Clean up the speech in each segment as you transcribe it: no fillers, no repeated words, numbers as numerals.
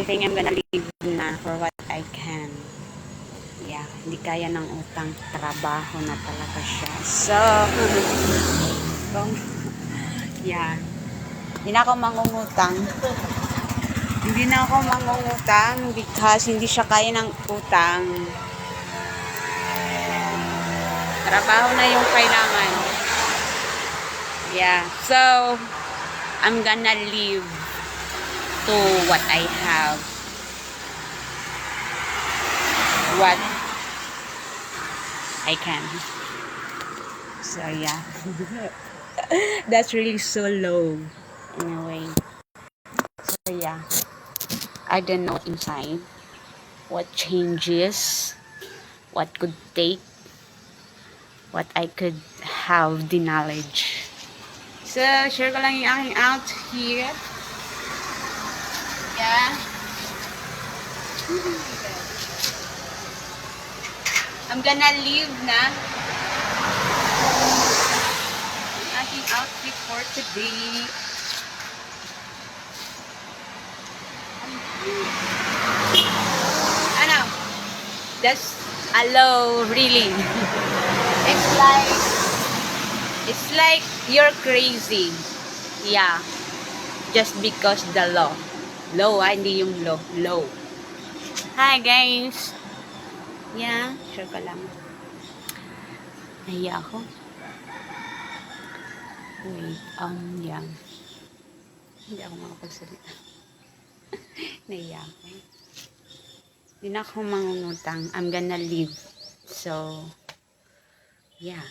think I'm gonna leave na for what I can. Yeah, hindi kaya ng utang. Trabaho na talaga siya. So, yeah. Hindi na ako mangungutang. Hindi na ako mangungutang because hindi siya kaya ng utang. Trabaho na yung kailangan. Yeah. So, I'm gonna leave to what I have. What I can. So, yeah. That's really so low. In a way. So, yeah. I don't know inside what changes, what could take, what I could have the knowledge. So, share ko lang yung aking out here. Yeah. I'm gonna leave na ang aking outfit for today. Ano? That's hello, really. It's like you're crazy. Yeah. Just because the law. Low, hindi yung low. Low. Hi, guys. Yeah, sure ka lang. Nahiya ako. Wait, yeah. Hindi ako makapagsalita. Nahiya ako. Hindi na ako mangungutang. I'm gonna leave. So, yeah.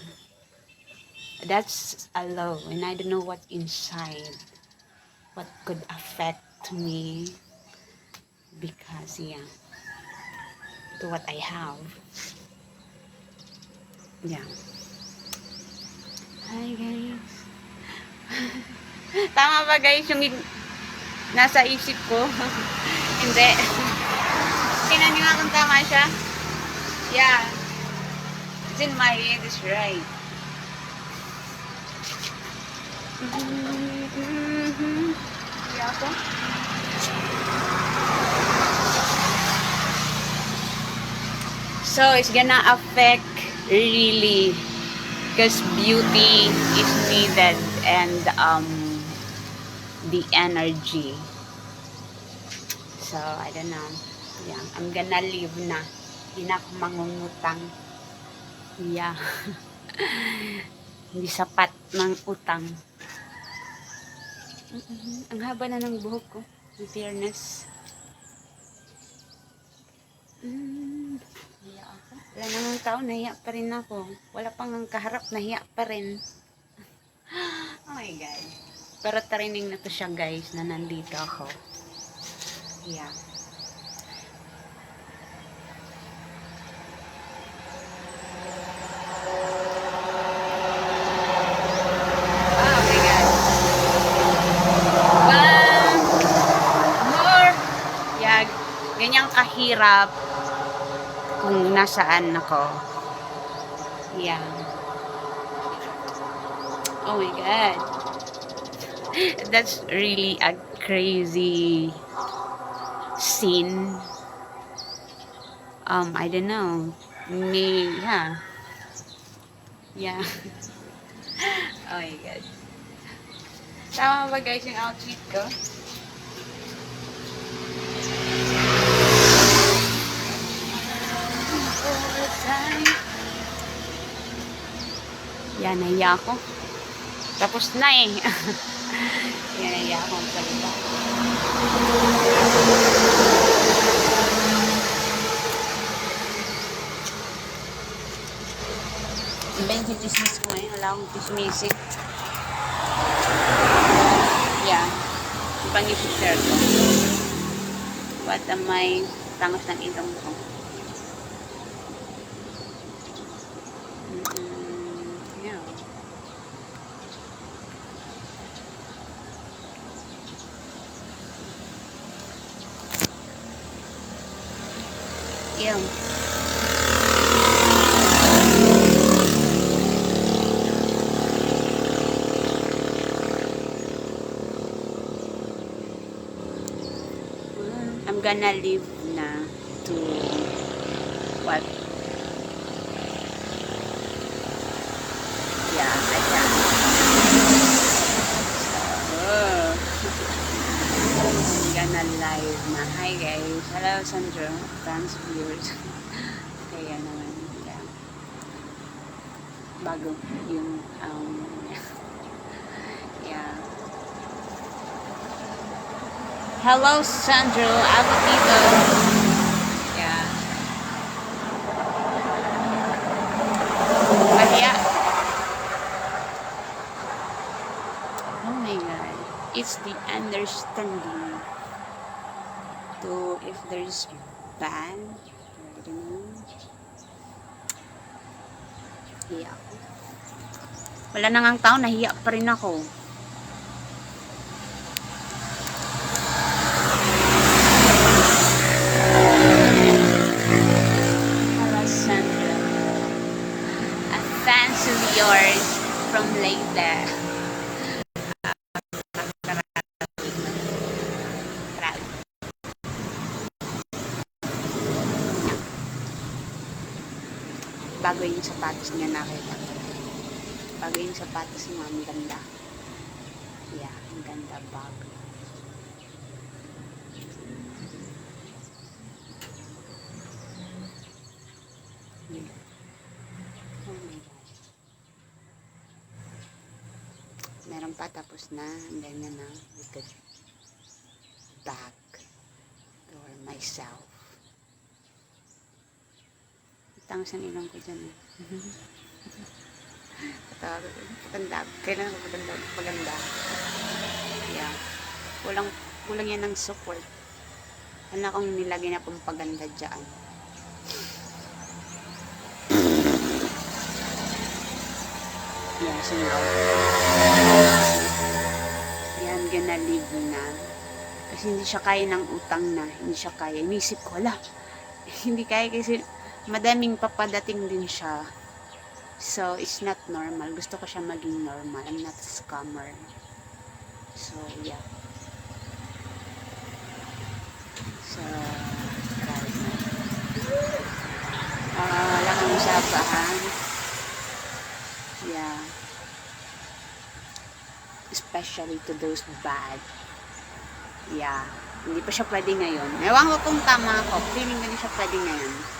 That's a low. And I don't know what inside. What could affect me. Because, yeah. To what I have. Yeah. Hi, guys. Tama ba, guys, yung nasa isip ko? Hindi. Tingnan nyo nga kung tama siya. Yeah. It's in my head, it's right. Yeah, ako. So, it's gonna affect really because beauty is needed and the energy. So, I don't know. Yeah, I'm gonna leave na. Hindi na ako mangungutang. Yeah. Hindi sapat ng utang. Ang haba na ng buhok ko. In fairness. Nahiya ako. Wala namang tao, nahiya pa rin ako. Wala pang ang kaharap, nahiya pa rin. Oh my God. Pero training na to siya, guys, na nandito ako. Yeah. Ganyang kahirap kung nasaan ako. Yeah. Oh my God. That's really a crazy scene. I don't know. Yeah. Yeah. Oh my God. Tama ba, guys, yung outfit ko? Yan, nahiya ako. Tapos na eh. Yan, nahiya ako ang salita. Iba yung chismis ko ngayon. Wala akong chismisin. Yan. Ibang yung picture ko. What am I? Tangos ng ilong ko. Yeah. Yeah. I'm gonna leave na to what? Yeah, I can. I'm gonna live na. Hi guys. Hello Sandro. Thanks viewers. Kaya naman. Yeah. Bago yung yeah. Hello Sandro. Ako dito. Yeah. Kaya. Oh my god. It's the understanding to if there's bad. I don't know. Hiya ako. Wala na ngang tao, nahiya pa rin ako. Hello Sandra. A fans of yours from Leyte. Bago yung sapatos niya nakita ko. Bago yung sapatos niya, ang ganda. Yeah, ang ganda bago. Oh my God. Meron pa tapos na. Ang ganyan na. We could back for myself. Tangos ang ilong ko dyan. Patanda. Kailan ako paganda. Yeah. Kulang yan ng support. Ano akong nilagay na pong paganda dyan. Yeah, so now. Yan, gonna leave na. Kasi hindi siya kaya ng utang na. Hindi siya kaya. Inisip ko, wala. Hindi kaya kasi madaming papadating din siya. So, it's not normal. Gusto ko siya maging normal. I'm not a scammer. So, yeah. So, wala kang usapahan. Yeah. Especially to those bad. Yeah. Hindi pa siya pwede ngayon. Ewan ko kung tama ako. Feeling ko hindi siya pwede ngayon.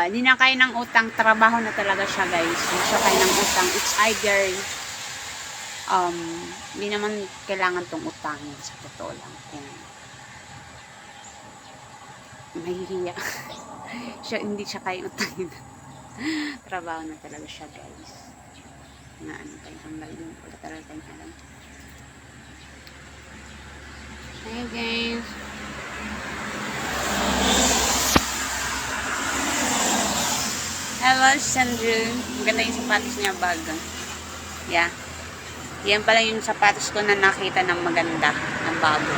Hindi na kaya ng utang. Trabaho na talaga siya, guys. Hindi siya kaya ng utang. It's either hindi naman kailangan tong utangin sa totoo lang. Mahihiya. Hindi siya kaya utangin. Trabaho na talaga siya, guys. Na ano tayo hanggang doon. Wala talaga tayong alam. Hi, guys. Hello, Sandro. Maganda yung sapatos niya, bago. Yeah. Yan pala yung sapatos ko na nakita ng maganda, ng bago.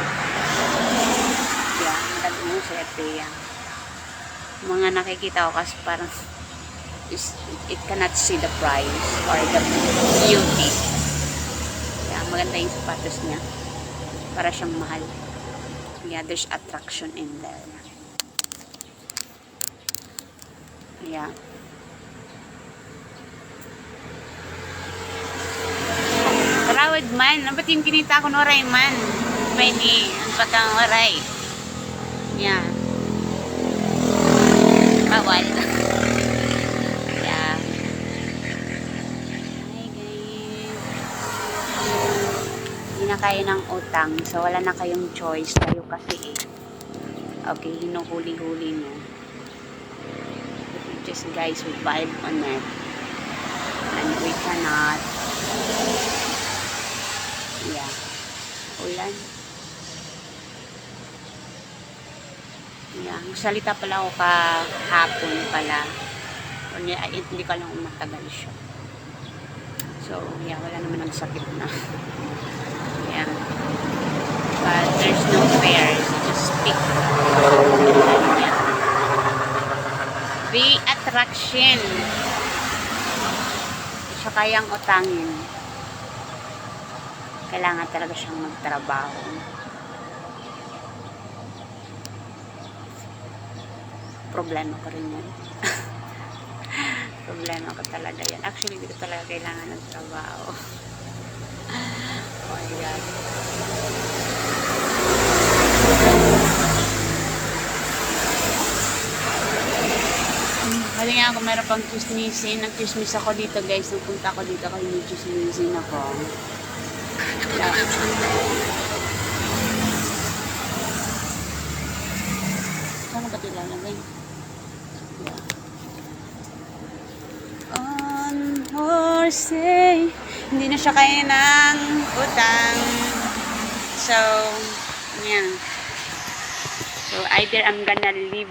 Yeah, maganda mo sa Epeya. Mga nakikita ko kasi parang it cannot see the price or the beauty. Yeah, maganda yung sapatos niya. Para siyang mahal. Yeah, there's attraction in there. Yeah. Karawad man. Ba't yung kinita ko noray man? Pwede. Ang patang oray. Yeah. Bawal. Yeah. Hi guys. Hindi na kayo ng utang. So wala na kayong choice. Kayo kasi okay, hinuhuli-huli nyo. Just guys, we vibe on it. And we cannot. Yeah. Ulan. Yeah. Salita pala ako kahapon pala. Hindi ka lang umatagal siya. So, yeah. Wala naman nagsakit na. Yeah. But there's no fear. Just speak. Yeah. Be attraction. Siya kayang utangin. kailangan talaga siyang magtrabaho. Problema ko rin yan. Problema ko talaga yan. Actually, dito talaga kailangan ng trabaho. Oh my God. Kasi nga kung meron pang chismisin, nag-chismis ako dito guys. Nung punta ako dito, kaya nag-chismisin ako. Saan ba tilalagay? Yeah. On horse, hindi na siya kaya ng utang. So, yeah. So, either I'm gonna leave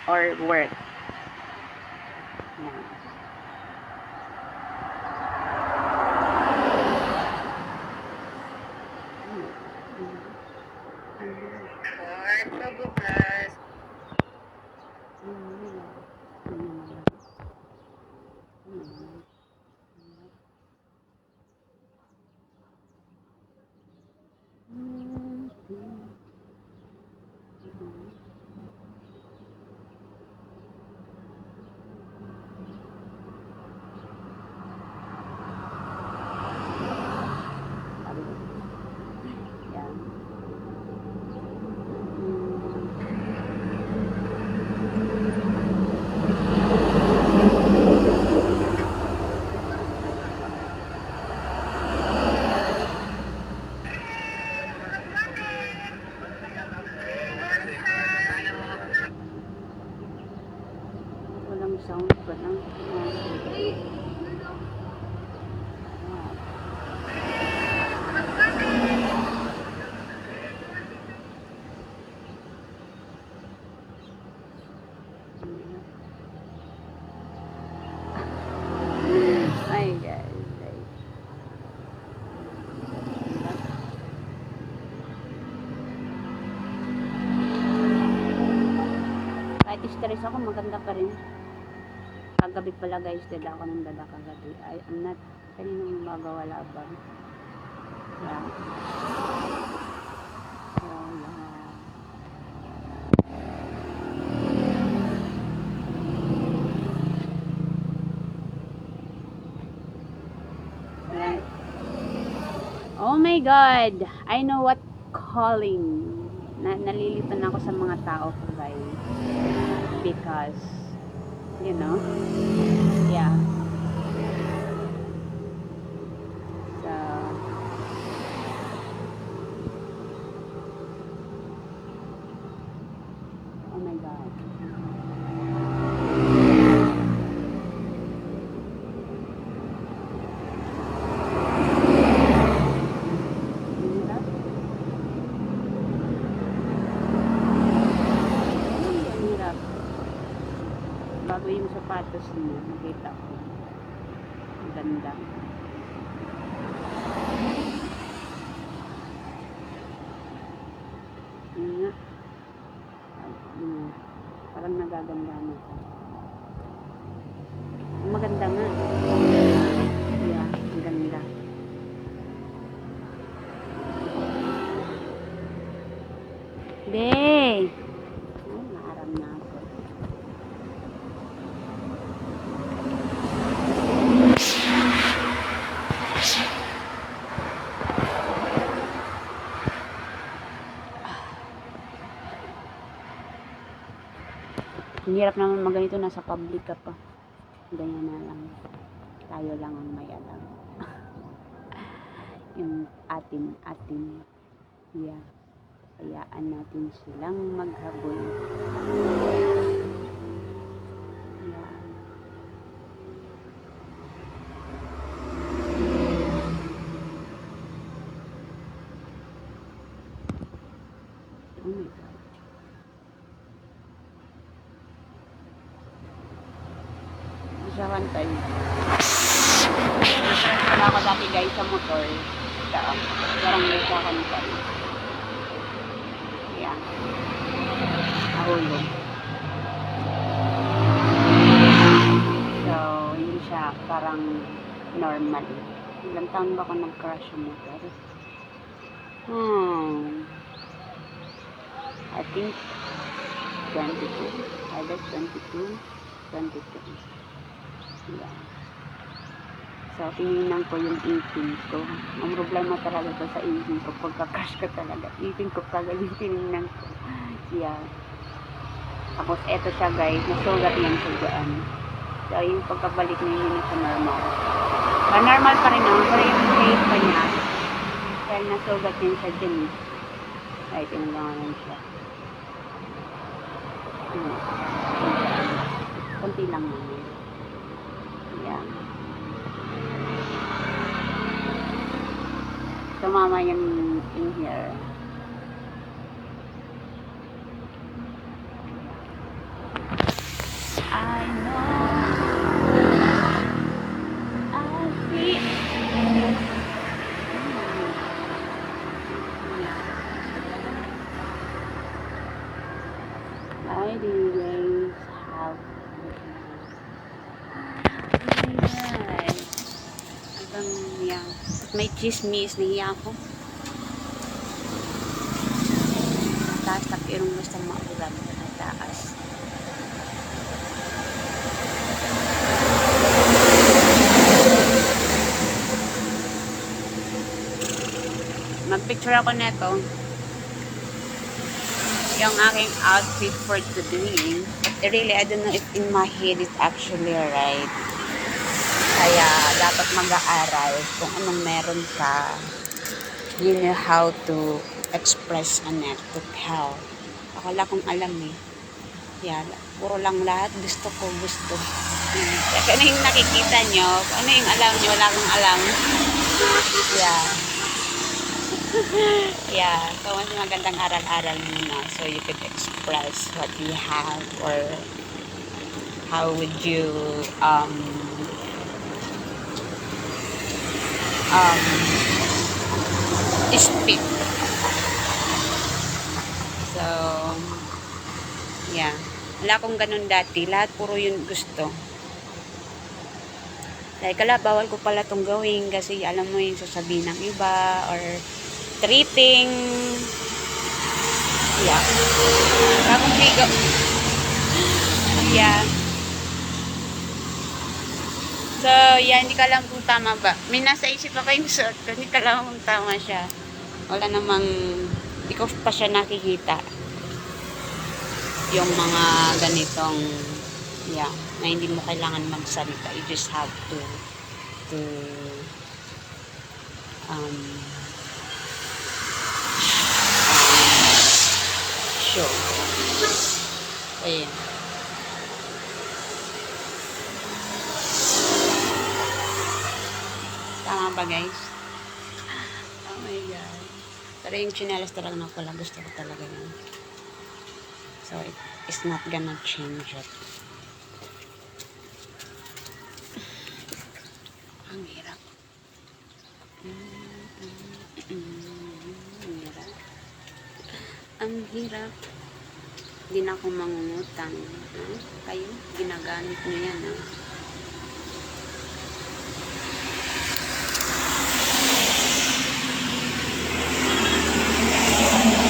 or work. Yeah. Walang sound pa lang. Ay guys. Kahit stress ako, maganda pa rin. Kagabi pala guys, dala ako ng dala kagabi. I'm not, kaninong umaga wala ba? Yeah. Wala. Yeah. Oh my God! I know what calling. Nalilitan ako sa mga tao ko guys. Because you know, yeah. So, oh my God. Bago yung sapatos niya, nakita ko. Ang ganda. Yun nga. Parang nagaganda na ako. Maganda nga. Yeah, ang ganda. Be! Oh, naaram na ako. Ang hirap naman maganito, nasa public ka pa. Ganyan na lang. Tayo lang ang may alam. Yung atin. Yeah. Hayaan natin silang maghabol. Yeah. Oh my God. Isawan tayo. Wala ako dati guys sa motor. Parang may isawan tayo. Yan. Nahulog. So, hindi siya parang normal. Ilang Ilang taon ba ako nag-crash sa motor? I think 22. Either 22, 22. Yeah. So, tininan ko yung 18 ko. Ang problema talaga ko sa 18 ko. Pagka-crash ko talaga. 18 ko talaga yung tininan ko. Yeah. Tapos, eto siya guys. Nasugat yan siya dyan. So, yung pagkabalik na yun sa normal. Normal pa rin naman. Pero yung shape pa niya. Dahil nasugat yan siya dyan. Ay, tinanggalan siya. Kunti lang naman. Yeah. Sumama yan in here. I know. I see. I always have. Alright. Abang yan. May chismis niya ako. Taas na pirong gusto maulan sa taas. Magpicture ako neto. Yung aking outfit for today. But really, I don't know if in my head it's actually right. Kaya dapat mag-aaral kung anong meron ka. You know how to express on it, to tell. Akala kong alam eh. Yeah, puro lang lahat gusto ko, gusto. Kaya ano yung nakikita nyo? Ano yung alam nyo? Wala kong alam. Yeah. Yeah. So, mas magandang aral-aral muna. So, you could express what you have or how would you speak. So, yeah. Wala akong ganun dati. Lahat puro yun gusto. Like, bawal ko pala itong gawin kasi alam mo yung sasabihin ng iba or treating. Yeah. Bagong ligo. Yeah. So, yeah, hindi ka alam kung tama ba. May nasa isip ako yung suot ko. Hindi ka alam kung tama siya. Wala namang, hindi ko pa siya nakikita. Yung mga ganitong, yeah, na hindi mo kailangan magsalita. You just have to show. Ayan. Tama ba guys? Oh my god. Pero yung chinelas talaga na pala. Gusto ko talaga yun. So it's not gonna change it. Ang hirap. Ang hirap. Ang hirap. Hindi na ako mangungutang. Kayo, ginagamit nyo yan.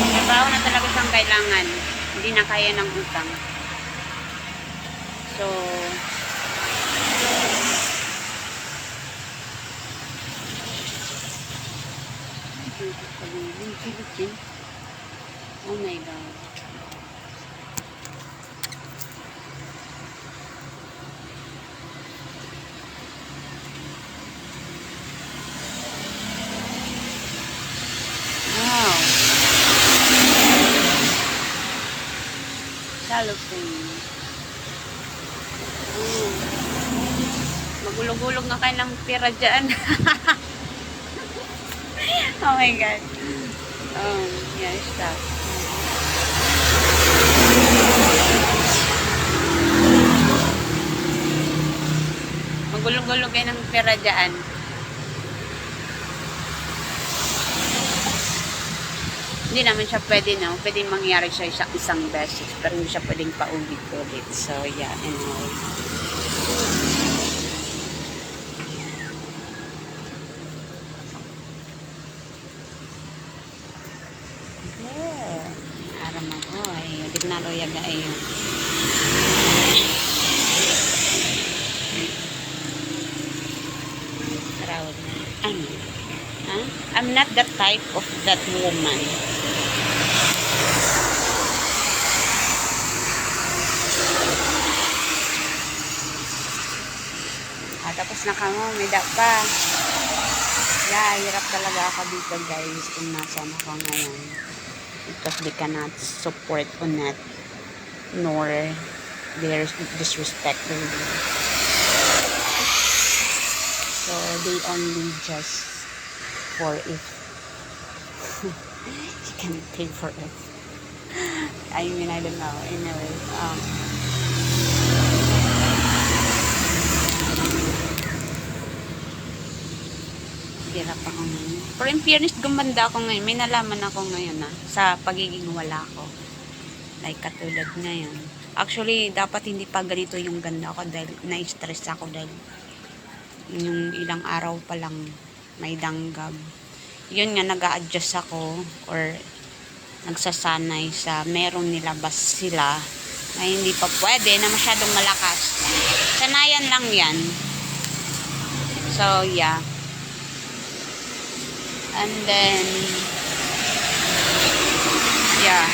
Trabaho na talaga siyang kailangan. Hindi na kaya ng utang. So, oh my god. Wow. Cellophane. Magulog-ulog na kayo ng pera dyan. Oh my god. Yeah, stop. Magulog-ulog kayo ng pera dyan. Hindi naman siya pwede, no? Pwede mangyari siya isang beses, pero hindi siya pwedeng paulit-ulit. So, yeah, anyway. naman. Oh, ay, di na royaga ay proud. Ano? Huh? I'm not the type of that woman. Tapos na kamo, may pa. Yeah, hirap talaga ako dito guys kung nasaan ako ngayon. Because they cannot support on that. Nor they're disrespecting me. So they only just for it. You can pay for it. I mean, I don't know. Anyway, hirap ako ngayon. Pero in fairness, gumanda ako ngayon. May nalaman ako ngayon sa pagiging wala ko. Like katulad ngayon. Actually, dapat hindi pa ganito yung ganda ko dahil na-stress ako dahil yung ilang araw pa lang may danggab. Yun nga, nag-a-adjust ako or nagsasanay sa merong nilabas sila na hindi pa pwede, na masyadong malakas. Sanayan lang yan. So, yeah. And then, yeah.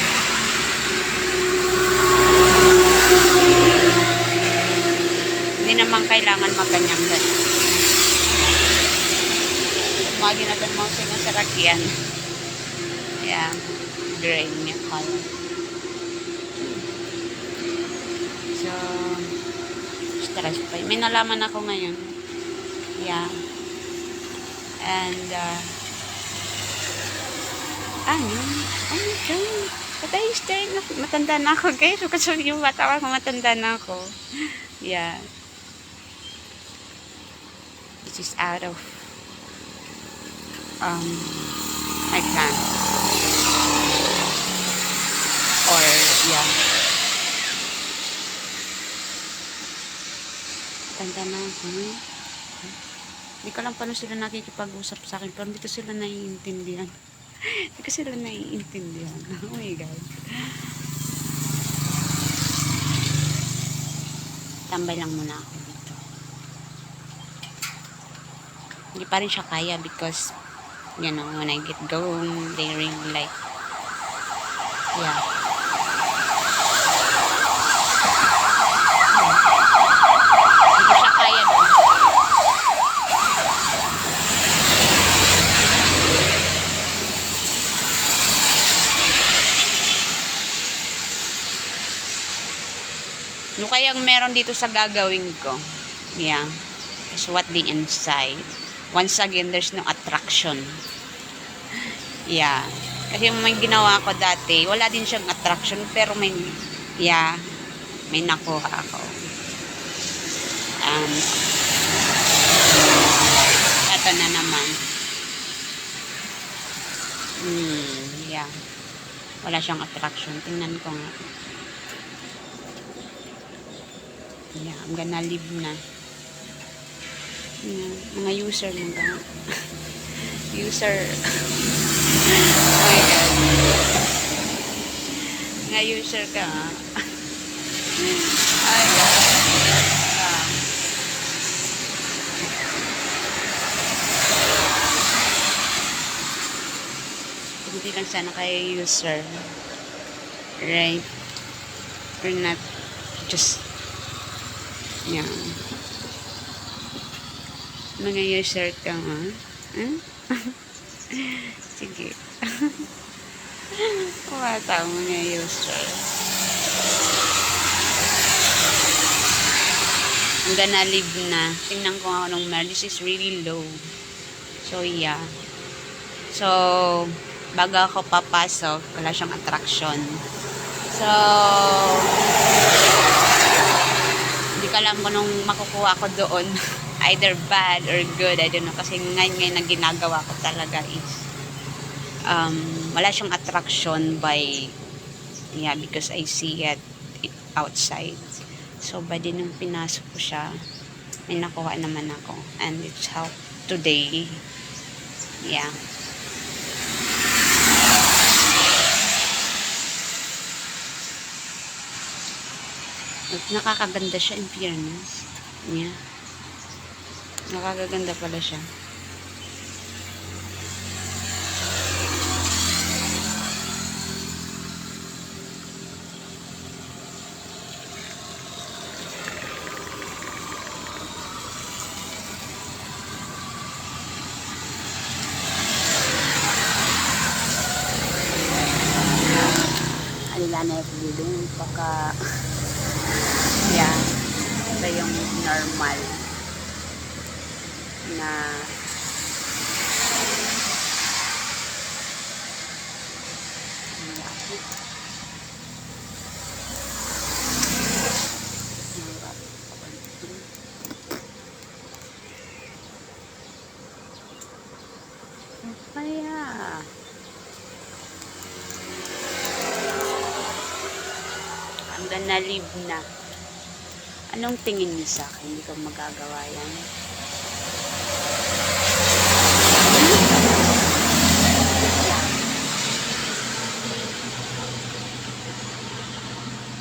Hindi naman kailangan maganyang ganyan. Tumagin agad mo sa rakyan. Yeah. Drain niya kayo. So, stress pa. May nalaman ako ngayon. Yeah. And, ano my God. Patay, matanda na ako, guys. Kasi yung bata ako, matanda na ako. Yeah. This is out of my plan. Or, yeah. Tanda na ako. Hindi ko lang paano sila nakikipag-usap sa akin. Pero hindi ko sila naiintindihan. Hindi ko sila naiintindihan. Oh my God. Tambay lang muna ako dito. Hindi pa rin siya kaya because, you know, when I get going, they really like, yeah. Hindi ko siya kaya doon. Ano kayang meron dito sa gagawin ko? Yeah. Is what the inside. Once again, there's no attraction. Yeah. Kasi may ginawa ko dati, wala din siyang attraction, pero may, yeah, may nakuha ako. Ito na naman. Yeah. Wala siyang attraction. Tingnan ko nga. Yeah, I'm gonna leave na. Yeah, mga user mga user. Oh my God. Mga user ka. Ay, hindi lang sana kay user. Right? We're not just yan. Mga user ka ha? Huh? Sige. Kumata mga user. I'm gonna leave na. Tingnan ko nga anong meron. This is really low. So, yeah. So, bago ako papasok, wala siyang attraction. So, hindi ko alam kung nung makukuha ko doon either bad or good, I don't know, kasi ngayon na ginagawa ko talaga is wala siyang attraction by, yeah, because I see it outside. So by din nung pinasok ko siya, may nakuha naman ako, and it's how today, yeah. At nakakaganda siya in fairness. Yeah. Nakakaganda pala siya. Alila na yung bilong pagka yeah, ito yung normal na kaya hanggang na-live na. Anong tingin niyo sa akin? Hindi ko magagawa yan.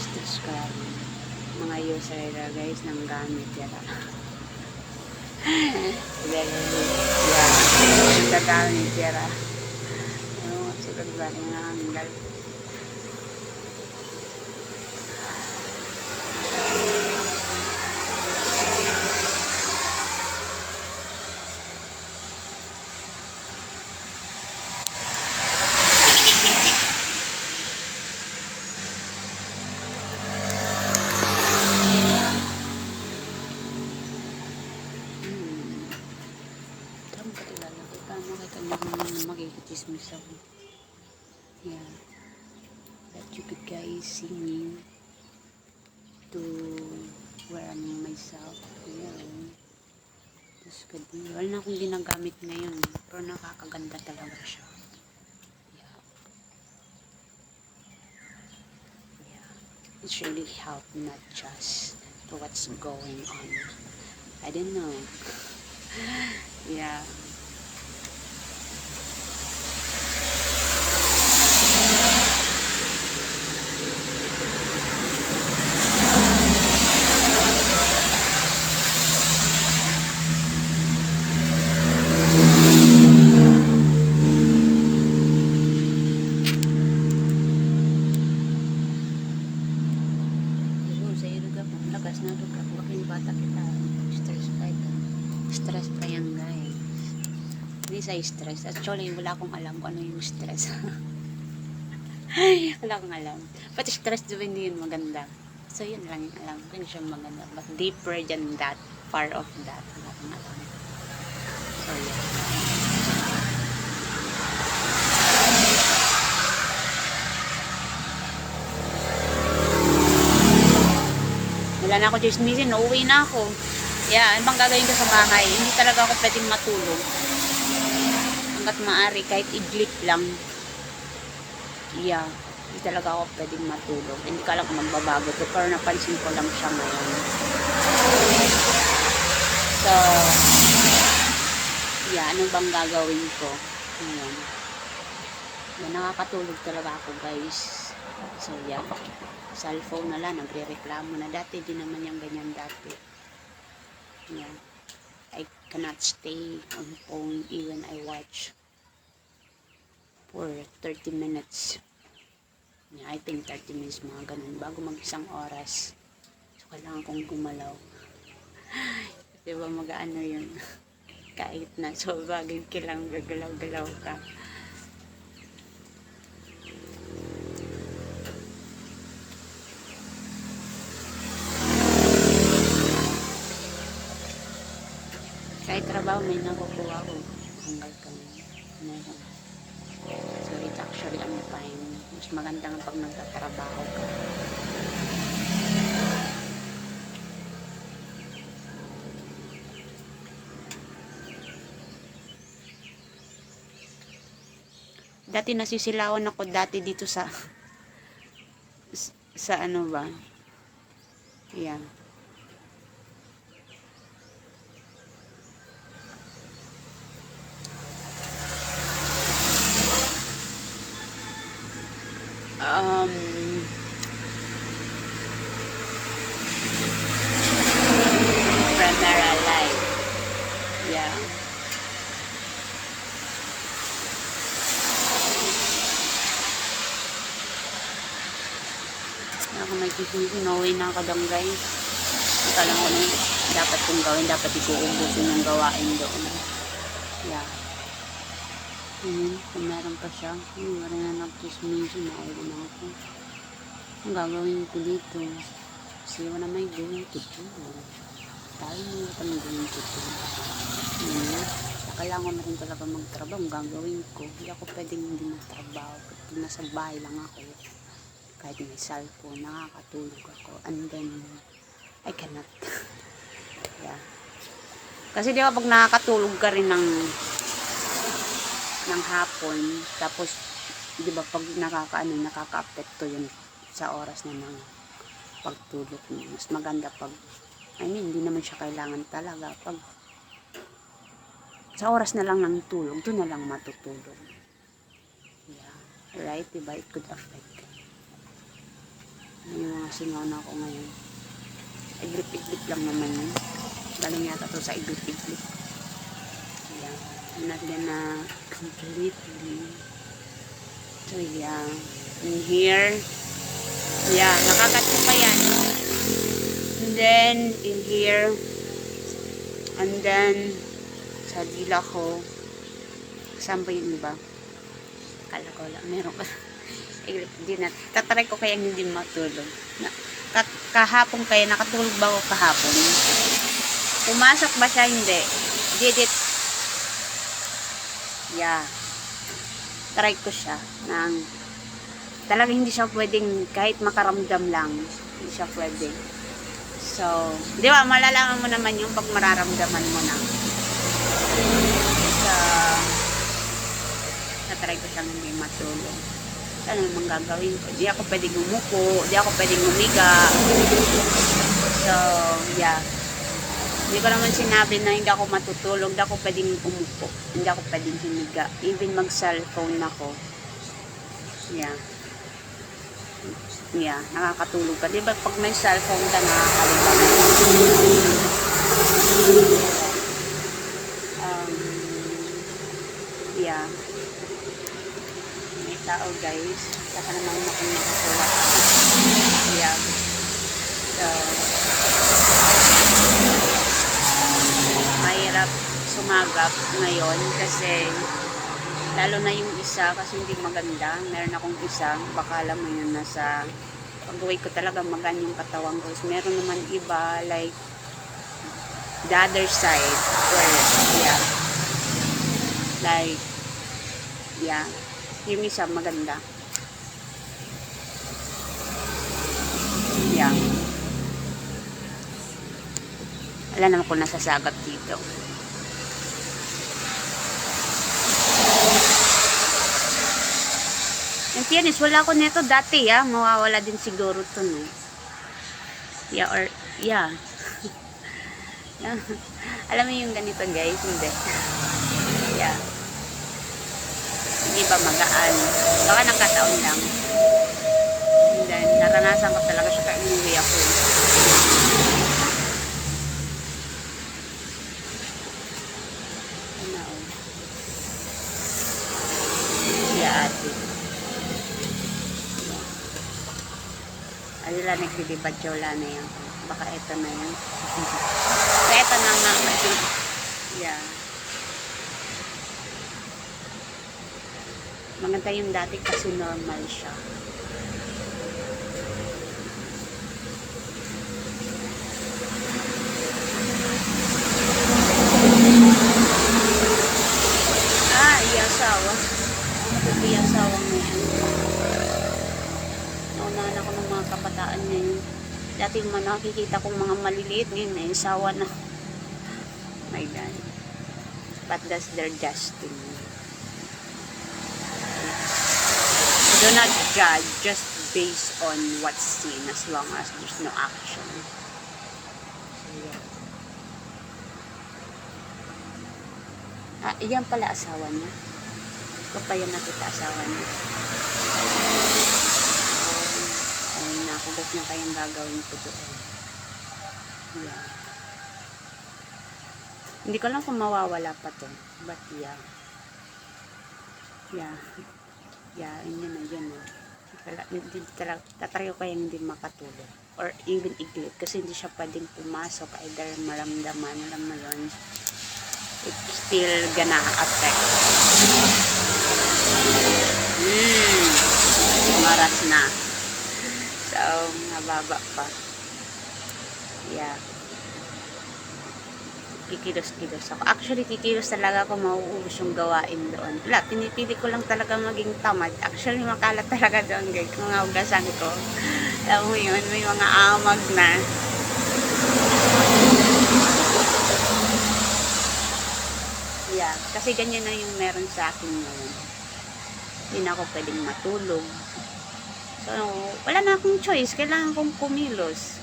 Subscribe. Mga user guys ng gamit yata. Yeah. Nagagamit yata. Sigod ba rin nga hanggal. Makikichismis ako. Yeah. That you could guys see me to where I'm myself. Yeah. This could be. Wala na akong ginagamit ngayon. Pero nakakaganda talaga siya. Yeah. Yeah. It's really helped not just to what's going on. I don't know. Yeah. Hindi sa stress. Actually, wala akong alam kung ano yung stress. Wala akong alam. But stress doon hindi yun maganda. So, yun lang yung alam. Hindi siya maganda. But deeper than that, far of that, wala akong alam. So, yeah. Wala na ako chismisin. Uuwi na ako. Yeah, ano bang gagawin ko sa bahay? Hindi talaga ako pwedeng matulog. Hanggat maaari, kahit idlip lang. Yeah, hindi talaga ako pwedeng matulog. Hindi ka lang kung magbabago ko, pero napansin ko lang siya ngayon. So, yeah, ano bang gagawin ko? Ayan. Yeah, nakakatulog talaga ako, guys. So, yeah. Cellphone na lang, nagre-reklamo na. Dati, di naman yung ganyan dati. Yeah. I cannot stay on phone even I watch for 30 minutes. Yeah, I think 30 minutes mga ganun bago mag isang oras. So, kailangan kong gumalaw. Diba mag-ano yun? Kahit na so bagay kailangan gagalaw-galaw ka. Kahit trabaho may nakukuha ko hanggang kami. So it's actually ang fine. Mas maganda nga pag nagtatrabaho ka. Dati nasisilawan ako dati dito sa ano ba? Yeah. Ako may kinuwi na kadang guys. Akala ko na dapat kong gawin. Dapat ikuubusin yung gawain doon. Yeah. Kung meron pa siya. Meron na nag-chismisin. Nauwi na ako. Ang gagawin ko dito. Kasi wala may gawin ko dito. Tayo mo ito may gawin ko dito. Kailangan na rin talaga magtrabaho. Ang gagawin ko. Hindi ako pwedeng hindi magtrabaho. Kasi nasa bahay lang ako. Kahit may cellphone, nakakatulog ako. And then, I cannot. Yeah. Kasi di ba pag nakakatulog ka rin ng hapon, tapos di ba pag nakaka-apekto yun sa oras na ng pagtulog mo. Mas maganda pag, hindi naman siya kailangan talaga. Pag sa oras na lang ng tulog, doon na lang matutulog. Yeah. Right? Diba? It could affect. Yung mga singaw na ako ngayon. Iglip-iglip lang naman yun. Galing yata to sa iglip-iglip. Yeah. I'm not gonna completely. So yeah. In here. Yeah. Nakakatyo pa yan. And then, in here. And then, sa dila ko. Saan ba yung iba? Kala ko lang. Meron ka. Hindi na. Tatry ko kaya hindi matulog. Kahapon kaya nakatulog ba ako kahapon? Pumasok ba siya? Hindi. Did it. Yeah. Try ko siya. Talagang hindi siya pwedeng kahit makaramdam lang. Hindi siya pwede. So, di ba, malalaman mo naman yung pag mararamdaman mo na. So, natry ko siyang hindi matulog. Ano naman gagawin ko? Di ako pwedeng umupo, di ako pwedeng umiga. So, yeah. Hindi ko naman sinabi na hindi ako matutulog, hindi ako pwedeng umupo, hindi ako pwedeng humiga. Even mag-cellphone ako. Yeah. Yeah, nakakatulog ka. Di ba pag may cellphone ka, nakakalimutan. Yeah. Tao guys, saka naman makinagasulat. Yeah. So, mahirap sumagap ngayon kasi lalo na yung isa kasi hindi maganda. Meron akong isa, baka alam mo yun, nasa pag-uwi ko talaga magan yung katawan ko. Meron naman iba like the other side where, yeah, like, yeah, yung isa maganda. Yeah. Wala naman ko nasasagap dito. In fairness, wala ko nito dati, mawawala din siguro to, no? Yeah, or, yeah. Alam mo yung ganito, guys? Hindi. Yeah. Hindi ba magaan? Baka nakataon lang. And then, naranasan ko talaga siya kaya umuwi ako. Ano, yeah, ate. Alila, naglilibad siya, wala na yan. Baka eto na yan. So, eto na nga. Yeah. Maganda yung dati kasi normal siya. Iyasawa. Ano iyasawa ngayon? Naunahan ako ng mga kabataan ngayon. Dati yung nakikita kong mga maliliit ngayon na isawa na. My God. But that's their destiny. Do not judge just based on what's seen as long as there's no action. Iyan pala asawa niya. Ito pa yan nakita asawa niya. Ay, nakugot niya kayang gagawin ko doon. Yeah. Hindi ko lang kung mawawala pa to. But yeah. Yeah. Yeah, yun na. Wala, hindi talaga, tatry ko kayang hindi makatulog. Or even iglit. Kasi hindi siya pwedeng pumasok. Either maramdaman, alam mo yun. It's still gonna affect. Maras na. So, mababa pa. Yeah. Kikilos-kilos ako. Actually, kikilos talaga ako, mauubos yung gawain doon. Wala, pinipili ko lang talaga maging tamad. Actually, makalat talaga doon, guys. Mga ugasan ko. Alam mo yun, may mga amag na. Yeah, kasi ganyan na yung meron sa akin ngayon. Hindi na ako pwedeng matulog. So, wala na akong choice. Kailangan kong kumilos.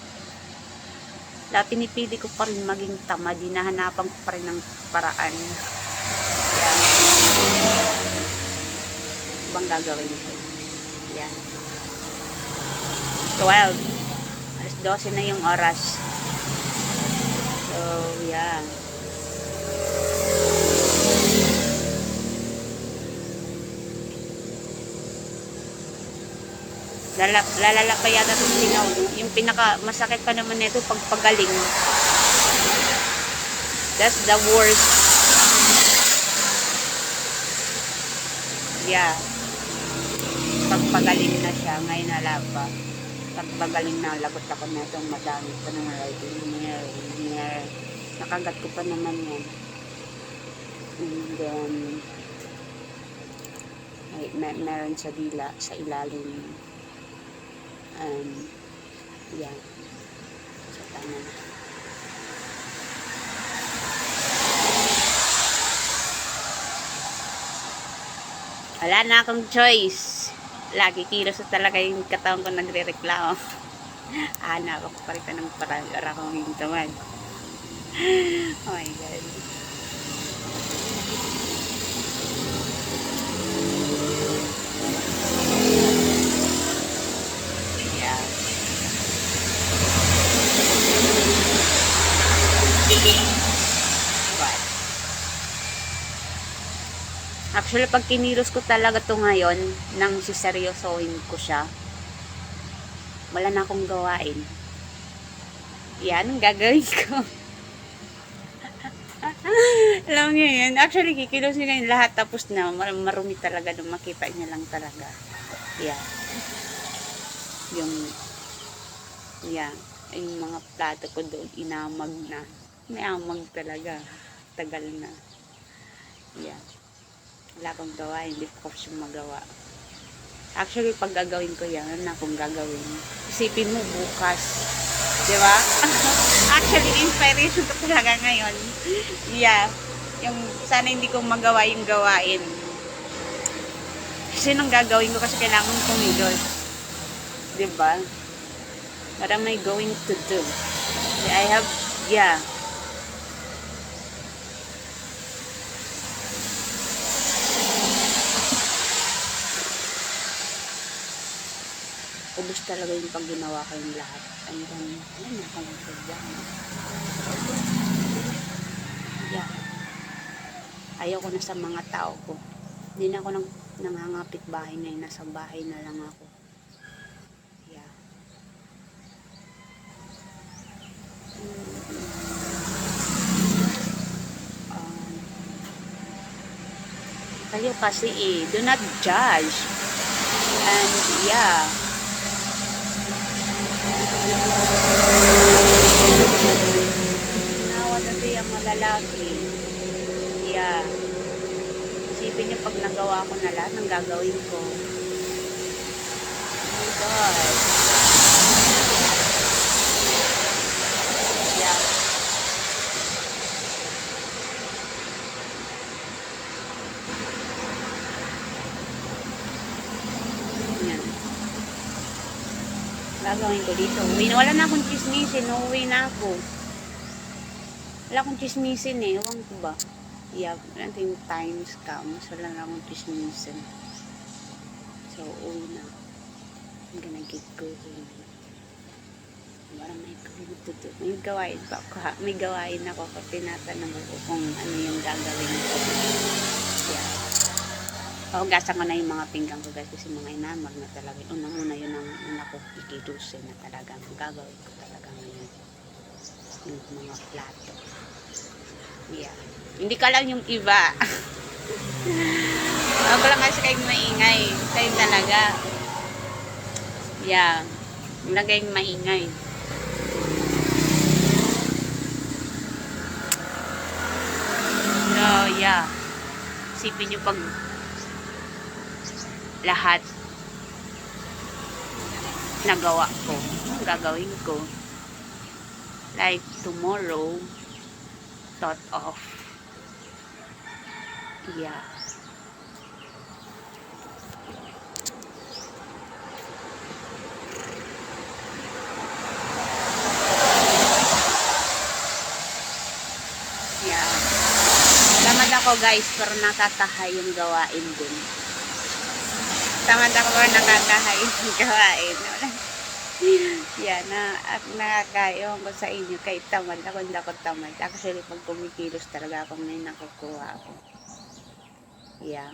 La, pinipili ko pa rin maging tamad, hinahanapan ko pa rin ng paraan. Yan. Ibang gagawin ko. Yan. 12. Alas 12 na yung oras. So, yan. Lalala pa yata itong sinaw. Yung pinaka masakit pa naman nito pagpagaling. That's the worst. Yeah. Pagpagaling na siya. Ngayon na pa. Pagpagaling na, lagot-lakot na itong madami pa naman. Nakagat ko pa naman yan. And then, meron sa dila, sa ilalim. Yan. So, tama na. Wala na akong choice. Lagi kilos na talaga yung katawan ko nagre-reklamo. Hanap ako pa rin ng parang akong yung tamad. Oh my God. Actually, pag kinilos ko talaga to ngayon, nang siseryosohin ko siya, wala na akong gawain. Yan, ang gagawin ko. Alam niyo yun. Actually, kikilosin ko yung lahat, tapos na, marumi talaga, nung makita niya lang talaga. Yan. Yan. Yung mga plato ko doon, inamag na. May amag talaga. Tagal na. Yan. Wala akong gawa, hindi ko siya magawa. Actually, pag gagawin ko yan, na kung gagawin, isipin mo bukas. Diba? Actually, inspiration ko talaga ngayon. Yeah. Yung, sana hindi ko magawa yung gawain. Kasi nang gagawin ko kasi kailangan kumilos. Diba? What am I going to do? I have, yeah. Ubus talaga yung pag ginawa ko yung lahat. And then, alam na akong problema. Yeah. Ayaw ko na sa mga tao ko. Hindi na ako nangangapit bahay na, nasa bahay na lang ako. Yeah. Kayo kasi do not judge. And yeah. Nawa kasi ang malalaki. Yeah. Isipin niyo pag nagawa ko na lahat ng gagawin ko. Oh my God. Yeah. Yan. Gagawin ko dito. Wala na akong chismisin. Uuwi na ako. Wala akong chismisin eh. Ewan ko ba? Yeah, natin times comes. Wala na akong chismisin. So, uwi na. I'm gonna get going. What am I going to do? May gawain pa ako ha? May gawain ako kapag tinatanong ko kung ano yung gagawin ko. Yeah. Hugasan ko na yung mga pinggan ko guys kasi mga inamag na talaga. Unang-una yun ang ako ikidusin na talagang gagawin ko talaga ngayon. Yung mga plato. Yeah. Hindi ka lang yung iba. Ako lang kasi kayong maingay. Kayo talaga. Yeah. Wala kayong maingay. So, yeah. Isipin nyo pag lahat nagawa ko, gagawin ko. Like tomorrow, thought of. Yeah. Yeah. Tamad ako guys, pero nakakahay yung gawain dun. Tamad ako pero nakakahay yung gawain. Yeah, at nakakayon ko sa inyo kay tamad ako, hindi ako tamad. Actually, pag kumikilos talaga ako may nakukuha ako. Yeah.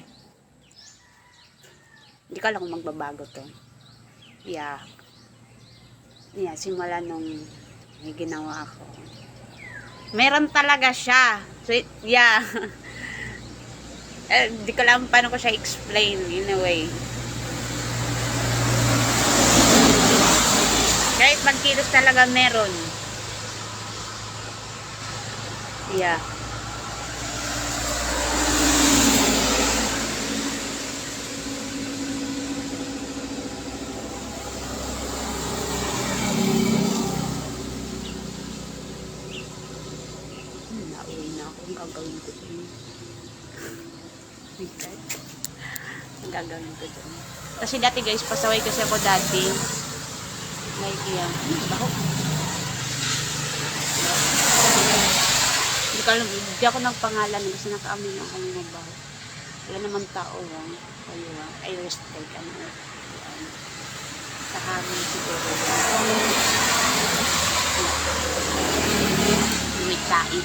Hindi ko alam kung magbabago to. Yeah. Yeah, simula nung may ginawa ako. Meron talaga siya. So, yeah. Di ko alam paano ko siya explain in a way. Kahit magkilos talaga meron. Yeah. Nauwi na ako. Ang gagawin ko dun. Ang gagawin ko dun. Kasi dati guys, pasaway kasi ako dati. Like yan. Baho. Hindi ako nagpangalan kasi nakaamin ang kami ng baho. Wala naman tao lang. Kayo lang. I respect ano. Sa amin siguro. Lumitain.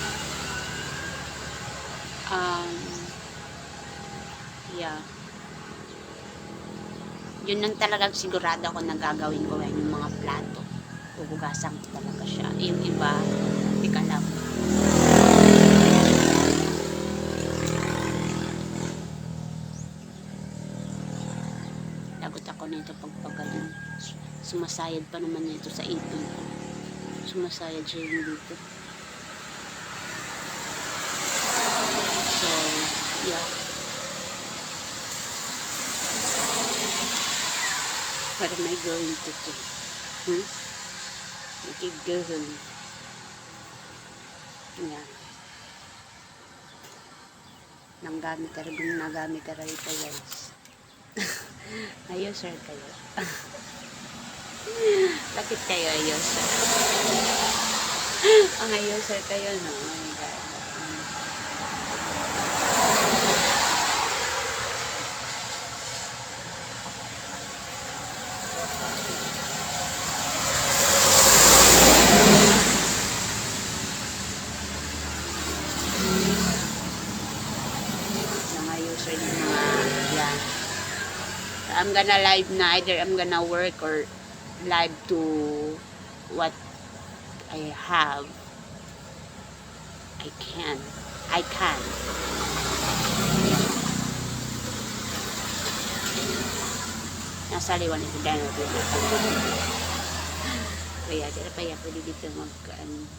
Yeah. Yun lang talagang sigurado ako na gagawin ko ngayon yung mga plato. Huhugasan ko talaga siya. Yung iba, hindi ka lang. Lagot ako nito pagpagaling. Sumasayad pa naman nito sa ipin ko. Sumasayad siya yung dito. So, yeah. What am I going to do? Okay, girl. Yeah. Nagamit talaga ito guys. Ayos sir kayo. Bakit kayo ayos sir? Ang ayos sir kayo no? Oh my God. I'm gonna live na either I'm gonna work or live to what I have. I can. Nasa liwan ito dahil kaya pwede dito mag-agli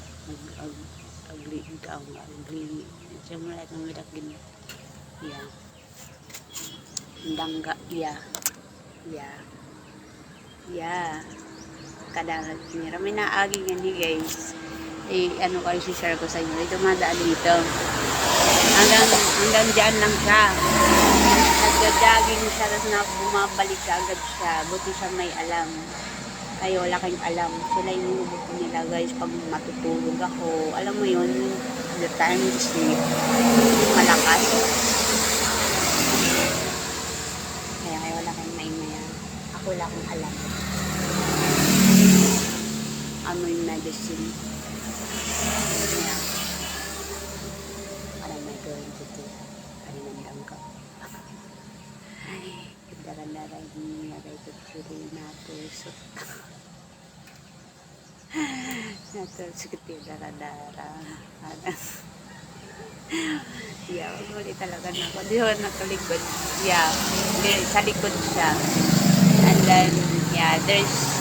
simula itong midak gini. Yeah. Dangga, yeah. Kadalat niya. May naaging yan guys. Ano ko i-share ko sa inyo. Dumadaan dito. Hanggang dyan lang siya. Nagja-jogging siya, tapos bumabalik agad siya. Buti siya may alam. Kayo, wala kayong alam. Sila yung nilubog nila guys pag matutulog ako. Alam mo yun, the time to sleep. Malakas. Kaya wala kayong maingay. Ako wala akong alam. Ano yung medicine. What am I going to do? Paninandang ka. Dara-dara ini ada itu curi natusuk. Natusuk itu dara-dara. Ya, ulit talaga na ako. Di ako nakalikod. Yeah, sa likod siya. And then, yeah, there's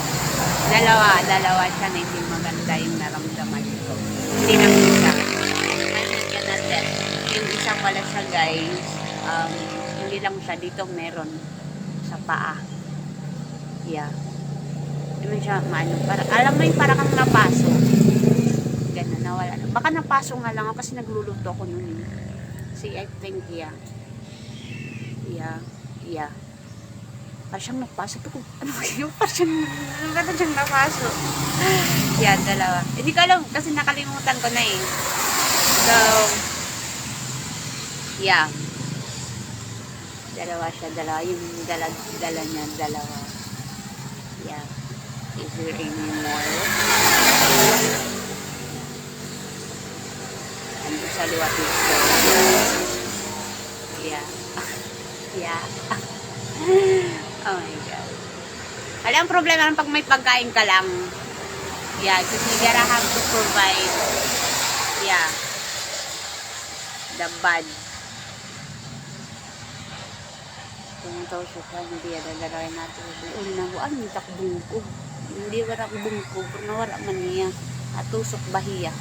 dalawa siya na hindi maganda yung naramdaman ko. Hindi lang isa. Nakikita natin. Yung isa pala siya, guys, hindi lang siya dito meron sa paa. Yeah. Hindi siya maano. Alam mo yung parang kang napaso. Ganun, nawala na. Baka napaso nga lang ako kasi nagluluto ako nun. See, I think, yeah. Parang siyang napaso. Ano yung parang siyang napaso. Yeah, dalawa. Hindi ko alam kasi nakalimutan ko na eh. So, yeah. Dalawa siya. Yung dala niya, dalawa. Yeah. Is there any more? Ando sa liwat nito. Yeah. Yeah. Oh my God. Alam, ang problema ng pag may pagkain ka lang. Yeah, because you gotta have to provide. Yeah. The bad. Kung ito siya, hindi adagarawin natin. Unabuan, hindi takbungkog. Hindi ba takbungkog, pero nawala man niya. At tusok bahiya.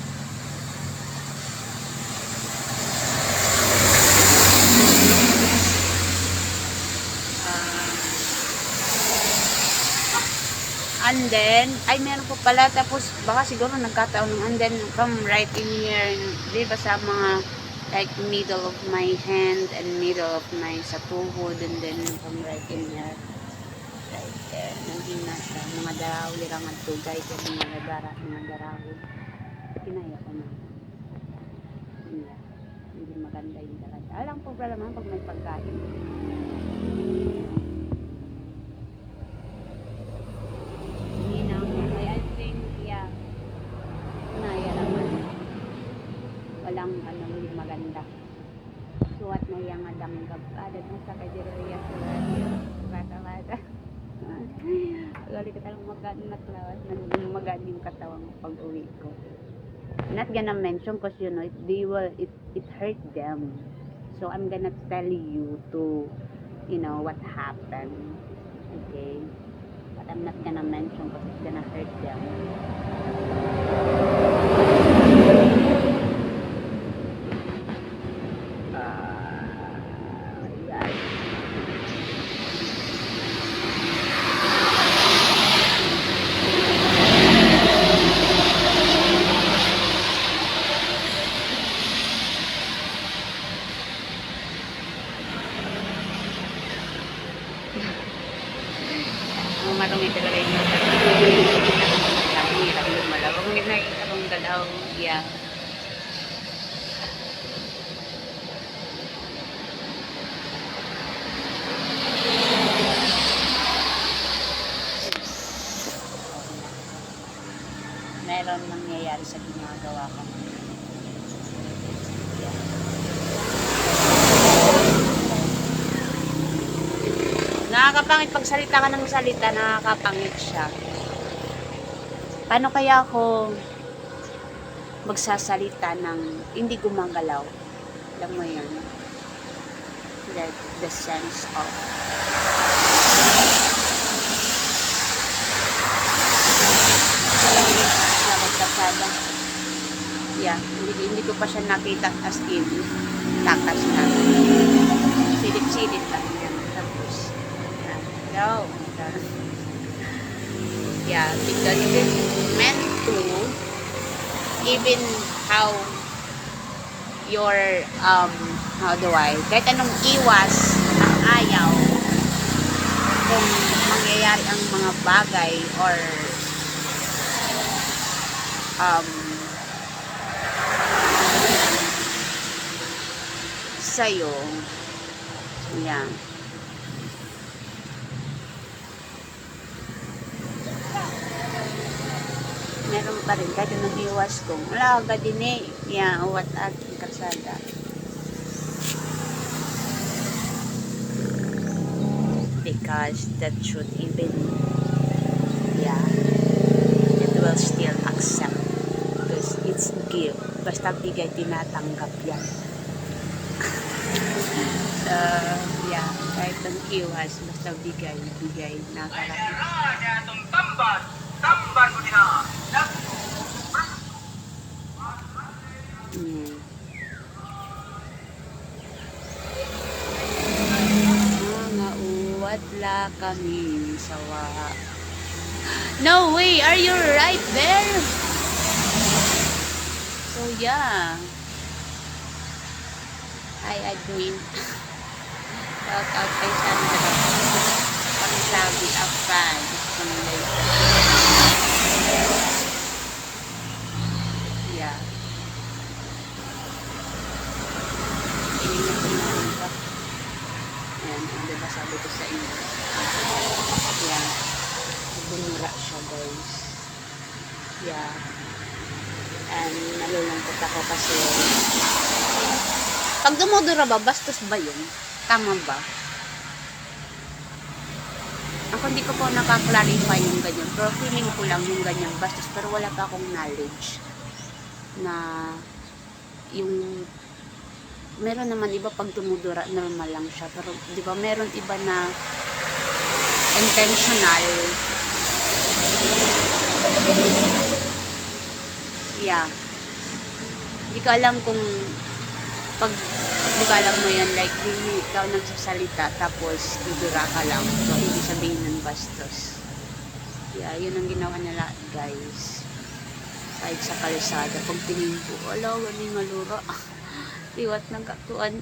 And then, ay meron po pala, tapos baka siguro nagkataon, and then come right in here, di ba sa mga, like middle of my hand and middle of my sa tuhod, and then come right in here, right there, nanghina siya, mga daraw, lirangan to, guys, yung mga daraw, kinaya ko na, yeah. Hindi maganda yung talaga. Alam po pala naman pag may pagkain. Walang hindi maganda. Suwat na yung adanggap. Adat mo sa kajiraya suwat. Bata-bata. Gali ka talang maganak lawas. Magaan yung katawang pag-uwi ko. Not gonna mention because you know, it hurt them. So I'm gonna tell you to, you know, what happened. Okay? But I'm not gonna mention because it's gonna hurt them. Marungi talaga yung mata. Hirap lumalaw. Kung hindi nakikita kong galaw, yeah. Meron nangyayari sa ginagawa ko. Nakakapangit pag salita ka ng salita, nakakapangit siya. Paano kaya ako magsasalita ng hindi gumagalaw? Alam mo yun? Like the sense of magkasada. Yeah, hindi ko pa siya nakita as in takas na. Silip-silip lang yan. Tapos no. Yeah, because it's meant to, even how your kahit anong iwas ang ayaw kung mangyayari ang mga bagay or sa'yo, yeah. Meron pa rin kahit yung nag-iwas ko wala agad din eh, yeah, what at kasada. because that should even, yeah, it will still accept because it's give. Basta bigay, tinatanggap yan. So, yeah, kahit ang iwas, basta bigay, nakarapit. Mga uwat la kami sawa. No way, are you right there? So yeah, I admin. Shout out kay Sandra. Pangsabi up front. Yeah. Hindi na pinanggap. Ayan, diba sabi ko sa inyo. Yeah. Bumura siya, guys. Yeah. And nalulungkot ako kasi pag dumudura ba, bastos ba yun? Tama ba? Ako hindi ko po nakaklarify yung ganyan. Pero feeling ko lang yung ganyan bastos. Pero wala pa akong knowledge na yung meron naman iba pag dumudura, normal lang siya. Pero di ba meron iba na intentional. Yeah. Hindi ko alam kung pag di ba alam mo yan, like hindi ikaw nagsasalita tapos dudura ka lang, so hindi sabihin ng bastos. Yeah, yun ang ginawa nila, guys. Kahit sa kalsada, pag tingin ko, ala, galing malura. Iwat ng katuan.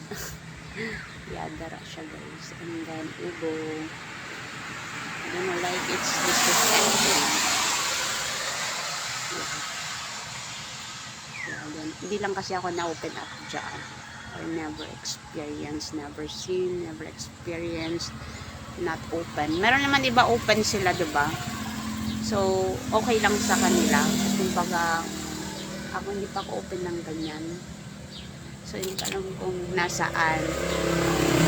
Yeah, dara siya, guys. And then ubo, I don't know, like it's disrespectful. Yeah, then, hindi lang kasi ako na-open up dyan. I never experienced, never seen, never experienced, not open. Meron naman iba open sila, diba? So, okay lang sa kanila. Kumbaga, ako hindi pa ako open ng ganyan. So, hindi ko alam kung nasaan,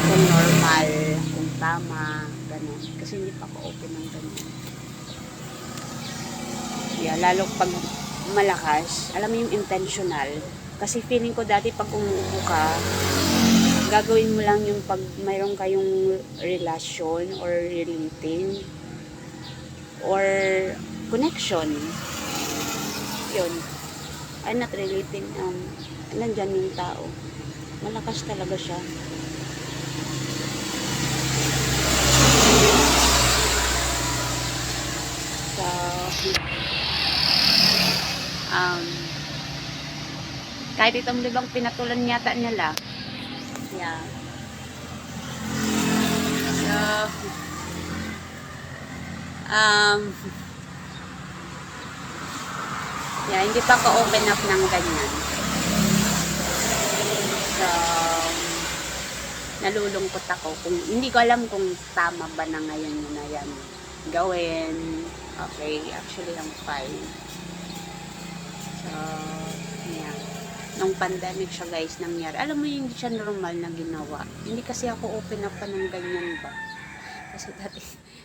kung normal, kung tama, ganun. Kasi hindi pa ako open ng ganyan. Yeah, lalo pag malakas, alam mo yung intentional. Kasi feeling ko dati pag umuubo ka, gagawin mo lang yung pag mayroon kayong relasyon or relating or connection. Yun. I'm not relating. Nandyan yung tao. Malakas talaga siya. So, kahit itong libang pinatulan yata nila. Yeah. So, yeah, hindi pa ako open up ng ganyan. So, nalulungkot ako kung hindi ko alam kung tama ba na ngayon yun na yan gawin. Okay, actually I'm fine. So, yeah. Nung pandemic siya, guys, nangyari. Alam mo, hindi siya normal na ginawa. Hindi kasi ako open up pa ng ganyan ba. Kasi dati,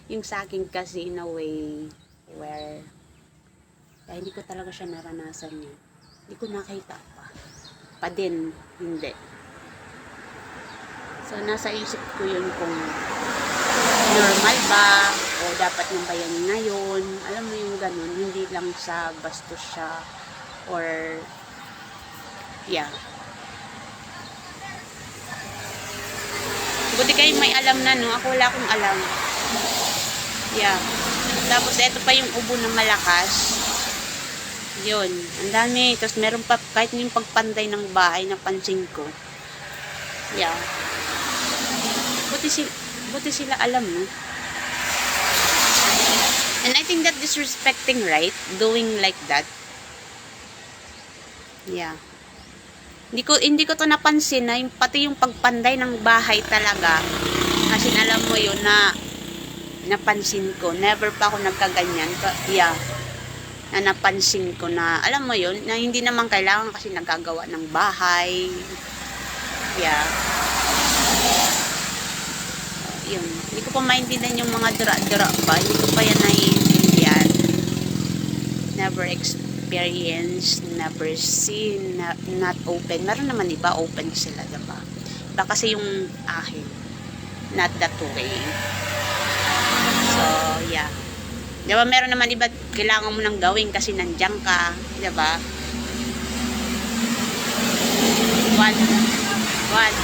yung sa akin kasi in a way where hindi ko talaga siya naranasan niya. Hindi ko nakita pa din, hindi. So, nasa isip ko yun kung normal ba o dapat yung bayan ngayon. Alam mo yung ganun, hindi lang sa bastos siya or yeah. Buti kayo may alam na, no? Ako wala akong alam. Yeah. Tapos, ito pa yung ubo na malakas. Yun. Ang dami. Tapos, meron pa, kahit yung pagpanday ng bahay, napansin ko. Yeah. Buti sila alam, no? And I think that disrespecting, right? Doing like that. Yeah. Hindi ko to napansin na yung, pati yung pagpanday ng bahay talaga. Kasi alam mo yun na napansin ko. Never pa ako nagkaganyan. Yeah. Na napansin ko na, alam mo yun, na hindi naman kailangan kasi nagagawa ng bahay. Yeah. Yun. Hindi ko pa ko maintindihan yung mga dura-dura ba. Hindi ko pa yan naiintindihan. Never experience, never seen, not open. Meron naman iba, open sila, diba? Iba kasi yung akin. Not that way. So, yeah. Diba, meron naman iba, kailangan mo nang gawin kasi nandiyan ka. Diba? One,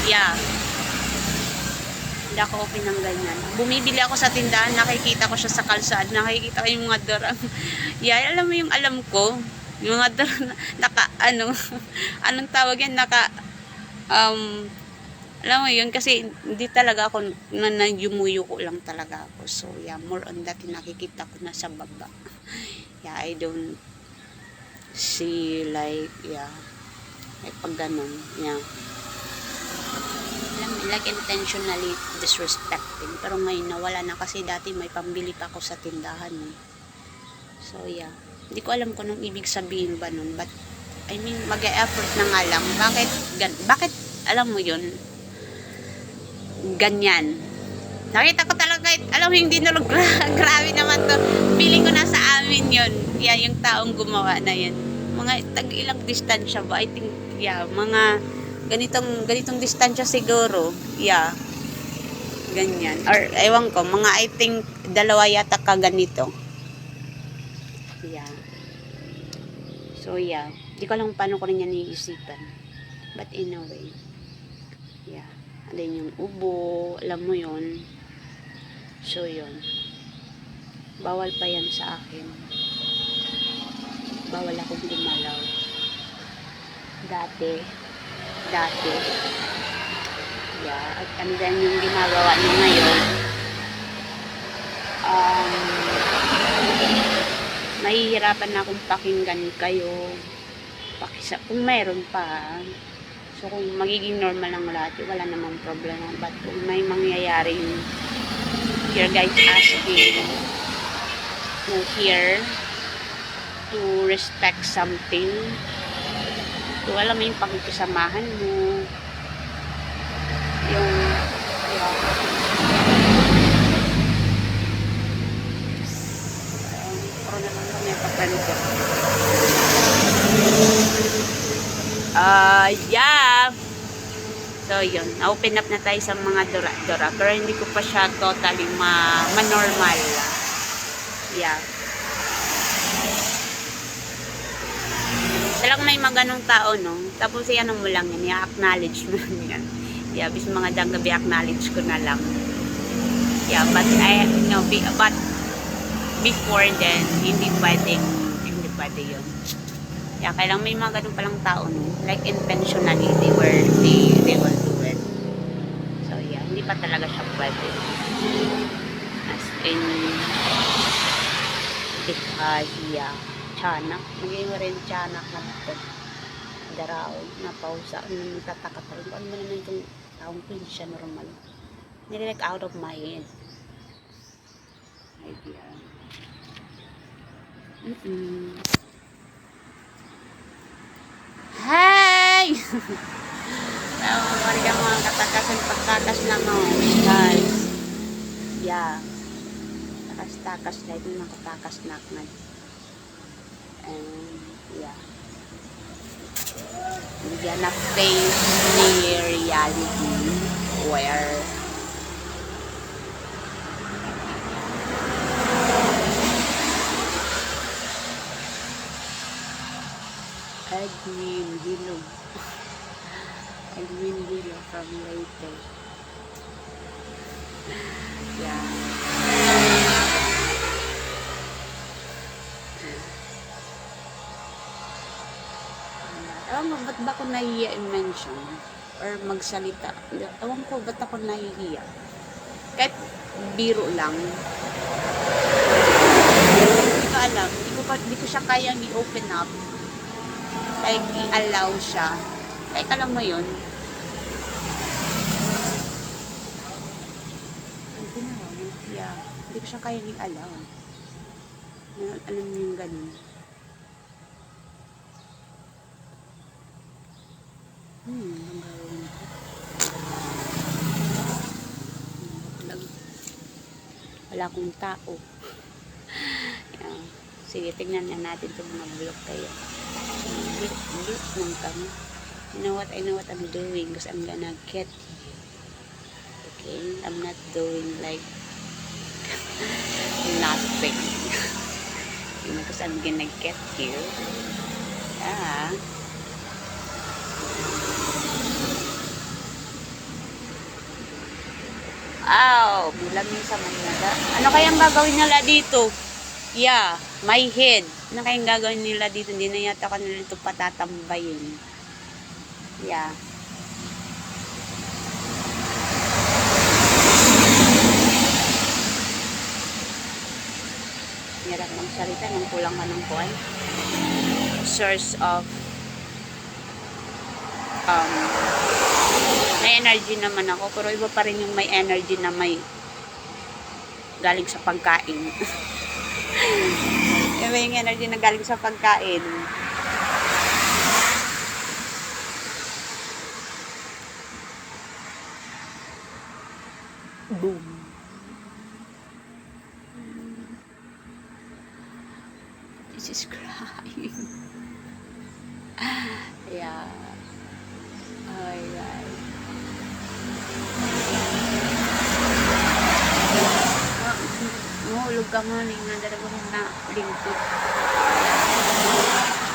yeah. Hindi ako open ng ganyan. Bumibili ako sa tindahan, nakikita ko siya sa kalsada, nakikita ko yung mga darang. Yeah, alam mo yung alam ko, yung mga darang, anong tawag yan, alam mo yun, kasi hindi talaga ako, yumuyo ko lang talaga ako. So, yeah, more on that, nakikita ko na sa baba. Yeah, I don't see like, yeah, like pag ganun, yeah. Like intentionally disrespecting, pero ngayon nawala na kasi dati may pambili pa ako sa tindahan eh. So yeah, hindi ko alam kung anong ibig sabihin ba nun, but I mean mag-e-effort na nga lang. Bakit alam mo yun, ganyan nakita ko talaga, alam mo yung dinulog. Grabe naman to, feeling ko nasa amin yun. Yeah, yung taong gumawa na yun, mga tag-ilang distansya ba, I think, yeah, mga ganitong distansya siguro, yeah, ganyan, or ewan ko, mga I think dalawa yata ka ganito, yeah. So yeah, di ko alam paano ko rin yan iisipan, but in a way, yeah, alin yung ubo, alam mo yun. So yun, bawal pa yan sa akin, bawal akong gumalaw dati. Yeah, at and then yung ginagawa niya ngayon, mahihirapan na akong pakinggan kayo, kung mayroon pa. So kung magiging normal lang lahat, wala namang problema. But kung may mangyayaring your guys asking to hear, to respect something, so, alam mo yung pagkikisamahan mo, yung pro naman kami papanito. Yeah. So, yun. Open up na tayo sa mga dura-dura. Pero hindi ko pa siya totally ma-normal. Yeah. Talagang may mga ganong tao, no? Tapos yan mo lang yan, i-acknowledge mo yan. Yeah, bis mga danggabi, acknowledge ko na lang. Yeah, but but before then, hindi pwede yun. Yeah, kailang may mga ganong palang tao, no? Like intentionally, they will do it. So yeah, hindi pa talaga siya pwede. As in, yeah. Tiyanak, maging mo rin tiyanak na ito. Daraw, napausa, nagtataka pa rin. Ano mo naman itong taong hindi siya normal. Hindi like out of my head. Idea. Hey! Warga mga katakasan pagtakas na mo. Guys. Yeah. Takas-takas na ito, nakatakas na aknad. And yeah, hindi na face ni reality where Edwin Hilo from Leyte. Yeah. Ewan ko, ba't ba ako nahihiya i-mention or magsalita? Ewan ko, ba't ako nahihiya? Kahit biro lang. Hindi ko alam. Hindi ko siya kayang i-open up. Like, i-allow siya. Like, alam mo yun? Yeah. Hindi ko siya kayang i-allow. Alam niyo yung ganun. Ang gawin ko. wala akong tao. Yan. Sige, tignan na natin kung mga block kayo. Block lang kami. You know what I'm doing, because I'm gonna get you. Okay, I'm not doing like nothing. Because I'm gonna get you. Yeah. Ow, bulaming sa Manila. Ano kayang gagawin nila dito? Yeah, my head. Ano kayang gagawin nila dito? Hindi na yata kanila ito patatambayin. Yeah. Hirap ng salita nang kulang ka ng kuwan. Source of may energy naman ako, pero iba pa rin yung may energy na may galing sa pagkain. Iba yung energy na galing sa pagkain. Boom. This is crying. Yeah. Oh my God. Mahulog ka nga nga dalawa na lingkod.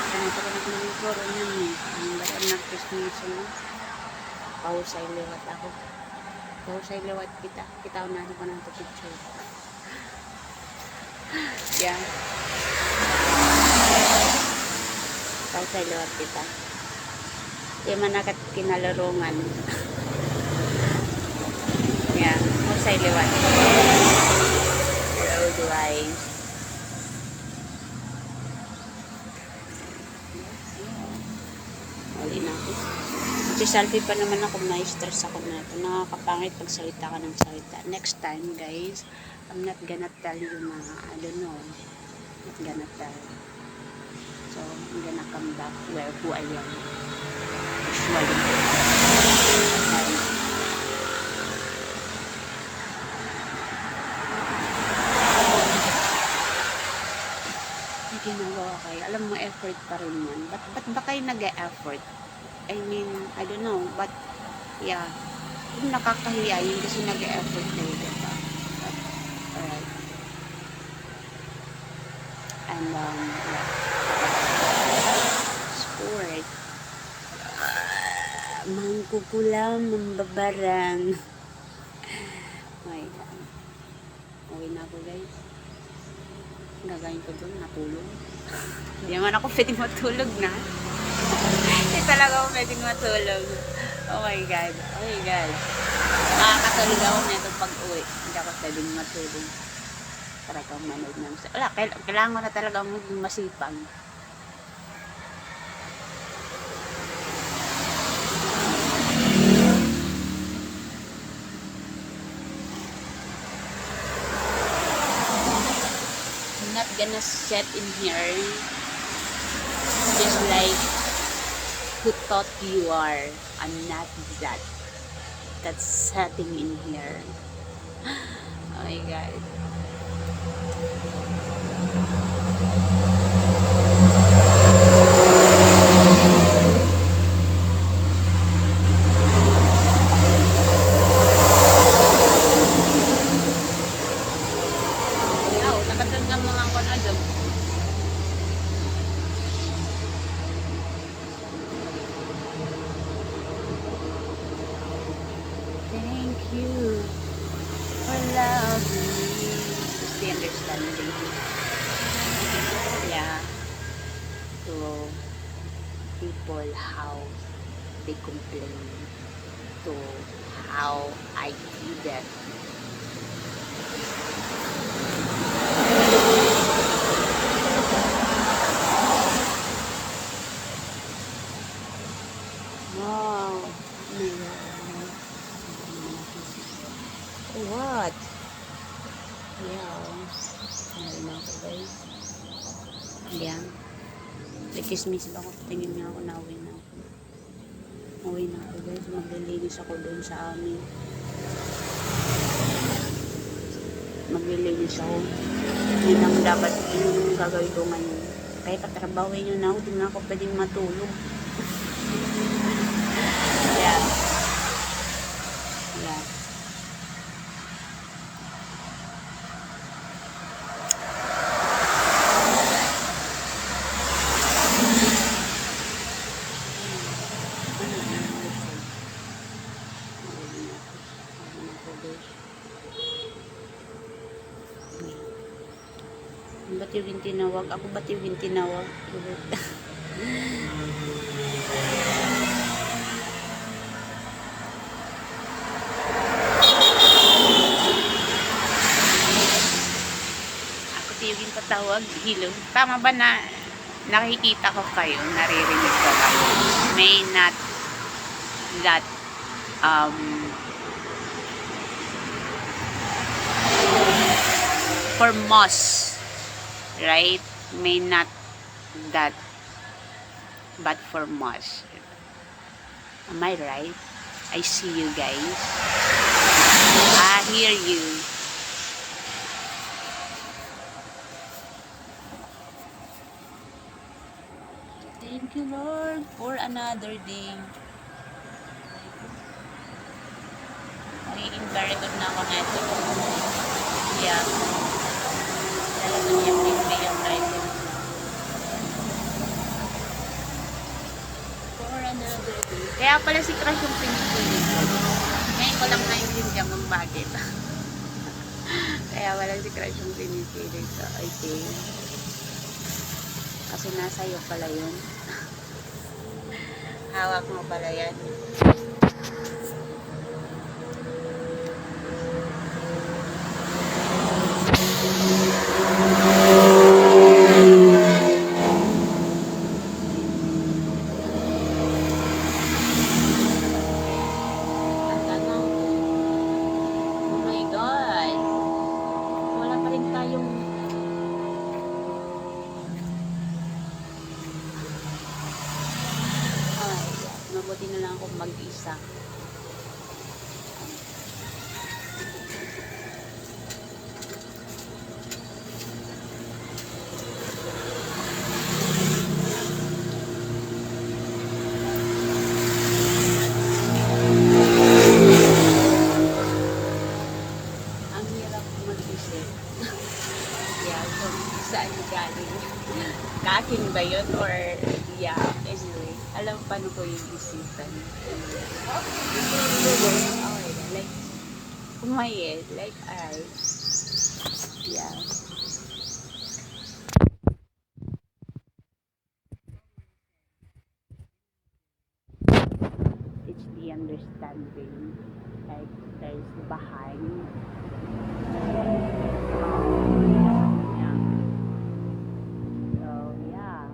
Ganito ko nagmamikoro niyan eh. Ang bayan na Christmas mo. Pausay lewat ako. Pausay lewat kita. Kita ko natin pa ng picture. Yan. Pausay lewat kita. Di man nakat kinalarungan. Yan. Pausay lewat. Hello guys. Mali na ako. Selfie pa naman ako, na-stress ako na ito. Nakakapangit pag salita ka ng salita. Next time guys, I'm not gonna tell you na, I don't know. Not gonna tell. So, I'm gonna come back where who I am. Usually. Ginagawa kayo. Alam mo, effort pa rin yan. Ba't ba kayo nag-e-effort? I mean, I don't know, but, yeah. Kung nakakahiya yun kasi nag-e-effort kayo, diba? But, alright. And, yeah. Sport. Mangkukulam, mambabarang. My God. Okay na ako, guys. Gagawin ko doon, natulog. Hindi naman ako pwedeng matulog na. Hindi talaga ako pwedeng matulog. Oh my God. Oh my God. Nakakatulog ako nito pag uwi. Hindi ako pwedeng matulog. Talagang manood ng... Wala, kailangan ko na talaga maging masipag. Not gonna set in here just like who thought you are. I'm not that. That's setting in here. Oh my God. Thank you for loving me. Just the understanding. Yeah. To people how they complain. To how I do that. Wow. What? Yeah. Meron na ako guys. Yan. Nagkismis ba ako? Tingin niya ako na uwi na ako. Uwi na ako guys. Maglilinis ako doon sa amin. maglilinis ako. Yun ang dapat, yun ang gagawin ko ngayon. Kaya patrabawin yun ako, di na ako pwedeng matulog. Yeah. Yeah. Ba't yung tinawag? Ako ba't yung tinawag? Ako yung patawag. Hello. Tama ba na nakikita ko kayo? Naririnig ko kayo? May not that for moss, right? May not that but for moss. Am I right? I see you guys. I hear you. Thank you, Lord, for another day. Magiging very good na ako neto. Yeah. Talagang yung libre yung rider. For another day. Kaya pala si Crush yung pinipili ko. Ngayon ko lang naintindihan kung bakit. Kaya wala si Crush yung pinipili ko. Okay. Kasi nasa iyo pala yun. Hawak mo pala yan. Mabuti na lang ako mag-isa. Ang hirap mag-isip. Yeah, so saan galing? Kakin ba yun? Or yeah, anyway. Alam paano ko yung isipan. Okay, like, kumayed, like, alright. Yeah. It's the understanding, like, there's behind. Yeah. So, yeah.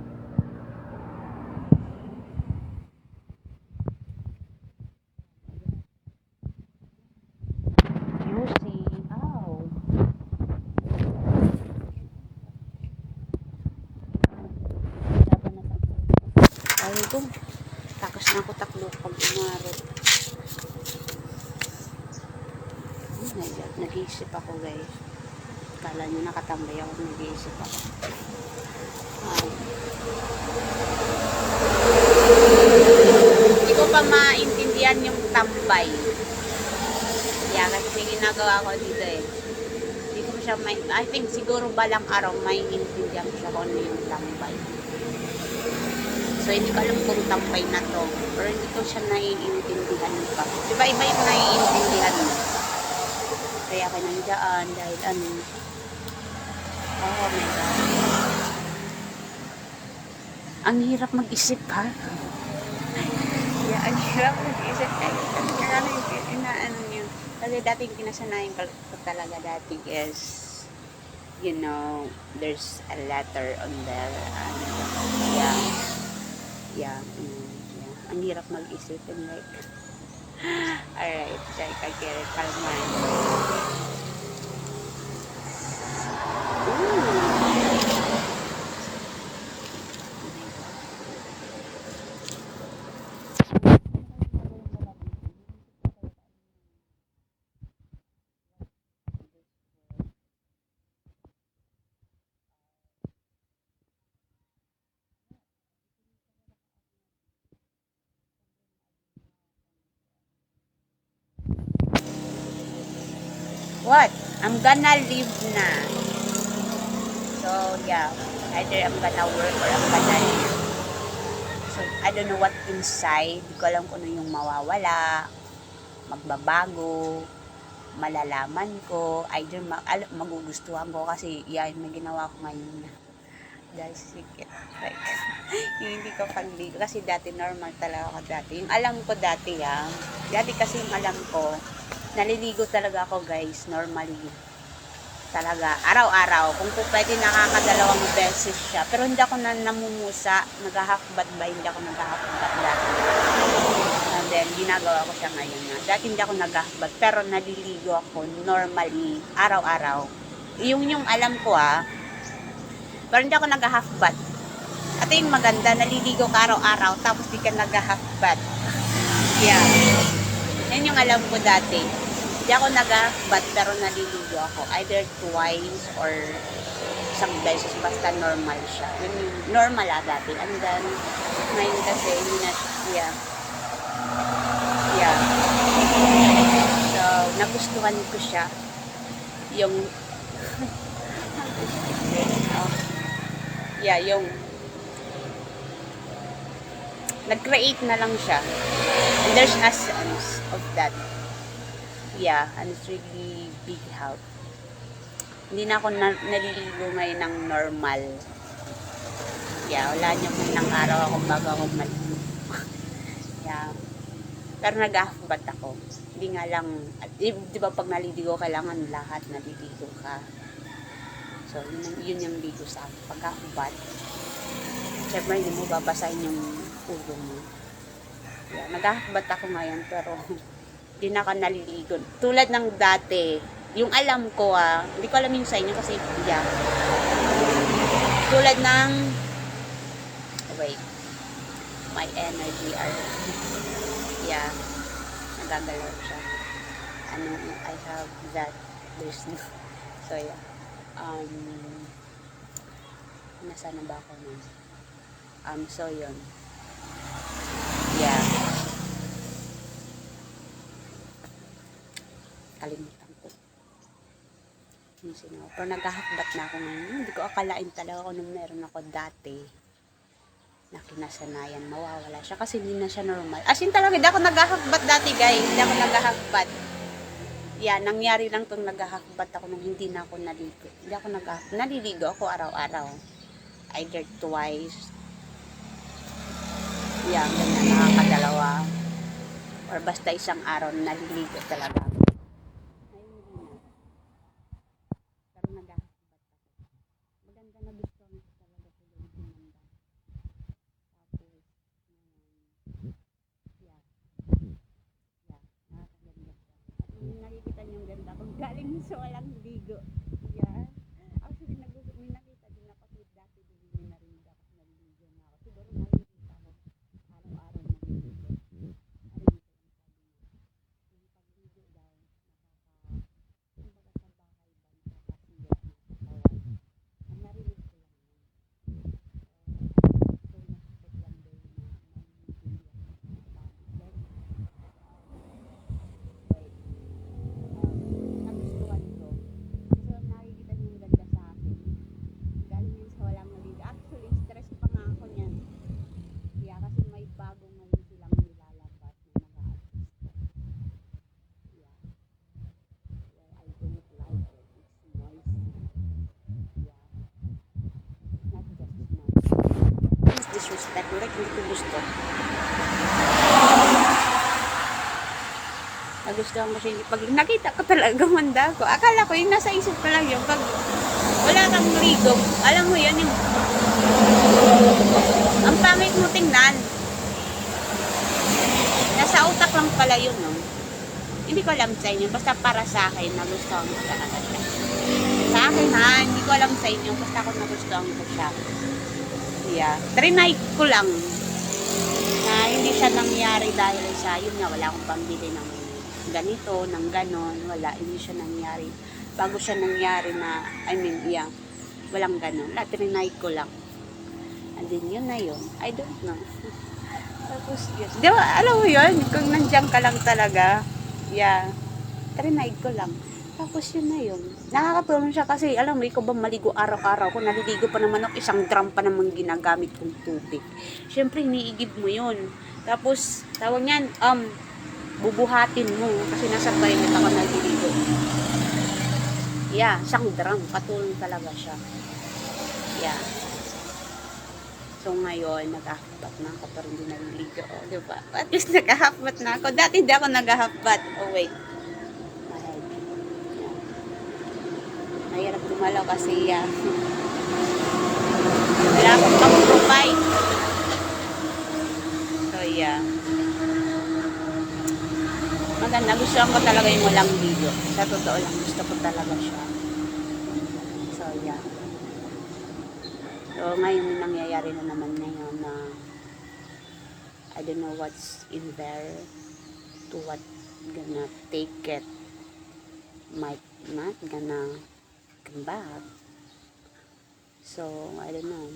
Ay ko, takas na ako takbo pag umarot. Oh my God, nag-iisip ako guys. Kala nyo nakatambay ako, nag-iisip ako. Hindi ko pa maintindihan yung tambay. Yeah, kasi ginagawa ko dito eh. Hindi ko siya I think siguro balang araw maintindihan ko siya kung ano yung tambay. So, hindi ko alam kung tambay na to. Pero hindi ko siya naiintindihan pa. Diba iba yung naiintindihan mo? Kaya ako nandiyan dahil ano. Oh my God. Ang hirap mag-isip ha? Yeah, ang hirap mag-isip. Ano yung inaano niyo? Kasi dati kinasanayan ko talaga dati is, you know, there's a letter on there. Yeah. Yeah, yeah. Ang hirap mag-isip and like, alright, check, I get it, kalman. What? I'm gonna leave na. So, yeah. Either I'm gonna work or I'm gonna leave. So, I don't know what inside. Di ko alam kung ano yung mawawala, magbabago, malalaman ko, either magugustuhan ko kasi yan, may ginawa ko ngayon na dahil sikit. Like, yung hindi ko panligo. Kasi dati normal talaga ako dati. Yung alam ko dati dati kasi yung alam ko, naliligo talaga ako guys, normally. Talaga, araw-araw. Kung po pwede nakakadalawang beses siya. Pero hindi ako namumusa, naghahakbat ba? Hindi ako naghahakbat dati. And then, ginagawa ko siya ngayon na. Dati hindi ako naghahakbat, pero naliligo ako normally, araw-araw. Yung alam ko pero hindi ako naghahakbat. At yung maganda, naliligo ka araw-araw, tapos di ka naghahakbat. Yeah. Yan yung alam ko dati. Hindi ako nag-bath pero naliligo ako. Either twice or isang beses. Basta normal siya. Yun yung normal dati. And then, ngayon kasi, hindi na siya. Yeah. So, nagustuhan ko siya. Yung yung nag-create na lang siya. And there's a sense of that. Yeah, and it's really big help. Hindi na ako naliligo ngayon ng normal. Yeah, wala niya kung ilang araw ako bago ako maligo. Yeah. Pero nag-half-bath ako. Hindi nga lang, di ba pag naliligo, kailangan lahat naliligo ka. So, yun yung ligo sa pag-half-bath. Siyempre, hindi mo babasahin yung ulo mo. Yeah, nag-half-bath ako ngayon, pero hindi na ako naliligo. Tulad ng dati, yung alam ko hindi ko alam yung sa inyo kasi tulad ng wait, my energy nagagalaw siya. I have that, there's no, so yeah, nasa na ba ako nun? So yun, yeah, kalimutan ko. Pero naghahakbat na ako ngayon. Hindi ko akalain talaga kung meron ako dati na kinasanayan, mawawala siya kasi hindi na siya normal. As in talaga, hindi ako naghahakbat dati guys. Hindi ako naghahakbat. Yeah, nangyari lang itong naghahakbat ako nung hindi na ako naligo. Hindi ako naliligo ako araw-araw. Either twice. Yeah, ganyan, nakakadalawa. Or basta isang araw naliligo talaga. Galing sa walang ligo. Yeah. Actually, may nakita din ako kasi dati din may narinig ako na naliligo na ako. Siguro nakikita ako araw-araw na naliligo. Narinig ko lang sabi niya. Yung pagligo daw, kumbaga sa bahay ba, nakakasira na sa katawan. Ang narinig ko lang yun. So, nakikita lang daw na naliligo disrespect, like hindi ko gusto. Nagustuhan ko siya. Pag nakita ko talaga manda ko, akala ko yung nasa isip ko lang yun. Pag wala kang ligo, alam mo yun, yung ang pangit mo tingnan. Nasa utak lang pala yun, no? Hindi ko alam sa inyo, basta para sa akin, nagustuhan ko talaga siya. Sa akin hindi ko alam sa inyo, basta ako nagustuhan ko siya. Yeah. Trinay ko lang na hindi siya nangyari dahil sa yun nga, wala akong pambili ng ganito, ng ganon, wala, hindi siya nangyari. Bago siya nangyari na, walang ganon. Trinay ko lang. And then yun na yun. I don't know. Tapos yun. Di ba, alam mo yun, kung nandiyan ka lang talaga, trinay ko lang. Tapos yun na yun. Nakakatulong siya kasi, alam mo, ikaw ba maligo araw-araw? Kung naliligo pa naman ako, isang drum pa naman ginagamit kong tubig. Siyempre, iniigib mo yun. Tapos, tawag niyan, bubuhatin mo. Kasi nasa toilet ako naliligo. Yeah, isang drum. Patulong talaga siya. Yeah. So, ngayon, nag-half-bath na ako pero hindi naliligo. O, diba? At least nag-half-bath na ako. Dati hindi ako nag-half-bath. Oh, wait. Mahirap gumalaw kasi wala akong pang-provide. So, maganda. Gusto ko talaga yung walang ligo. Sa totoo lang, gusto ko talaga siya. So, So, ngayon may nangyayari na naman ngayon na I don't know what's in there to what gonna take it. Might not gonna come back. So, I don't know.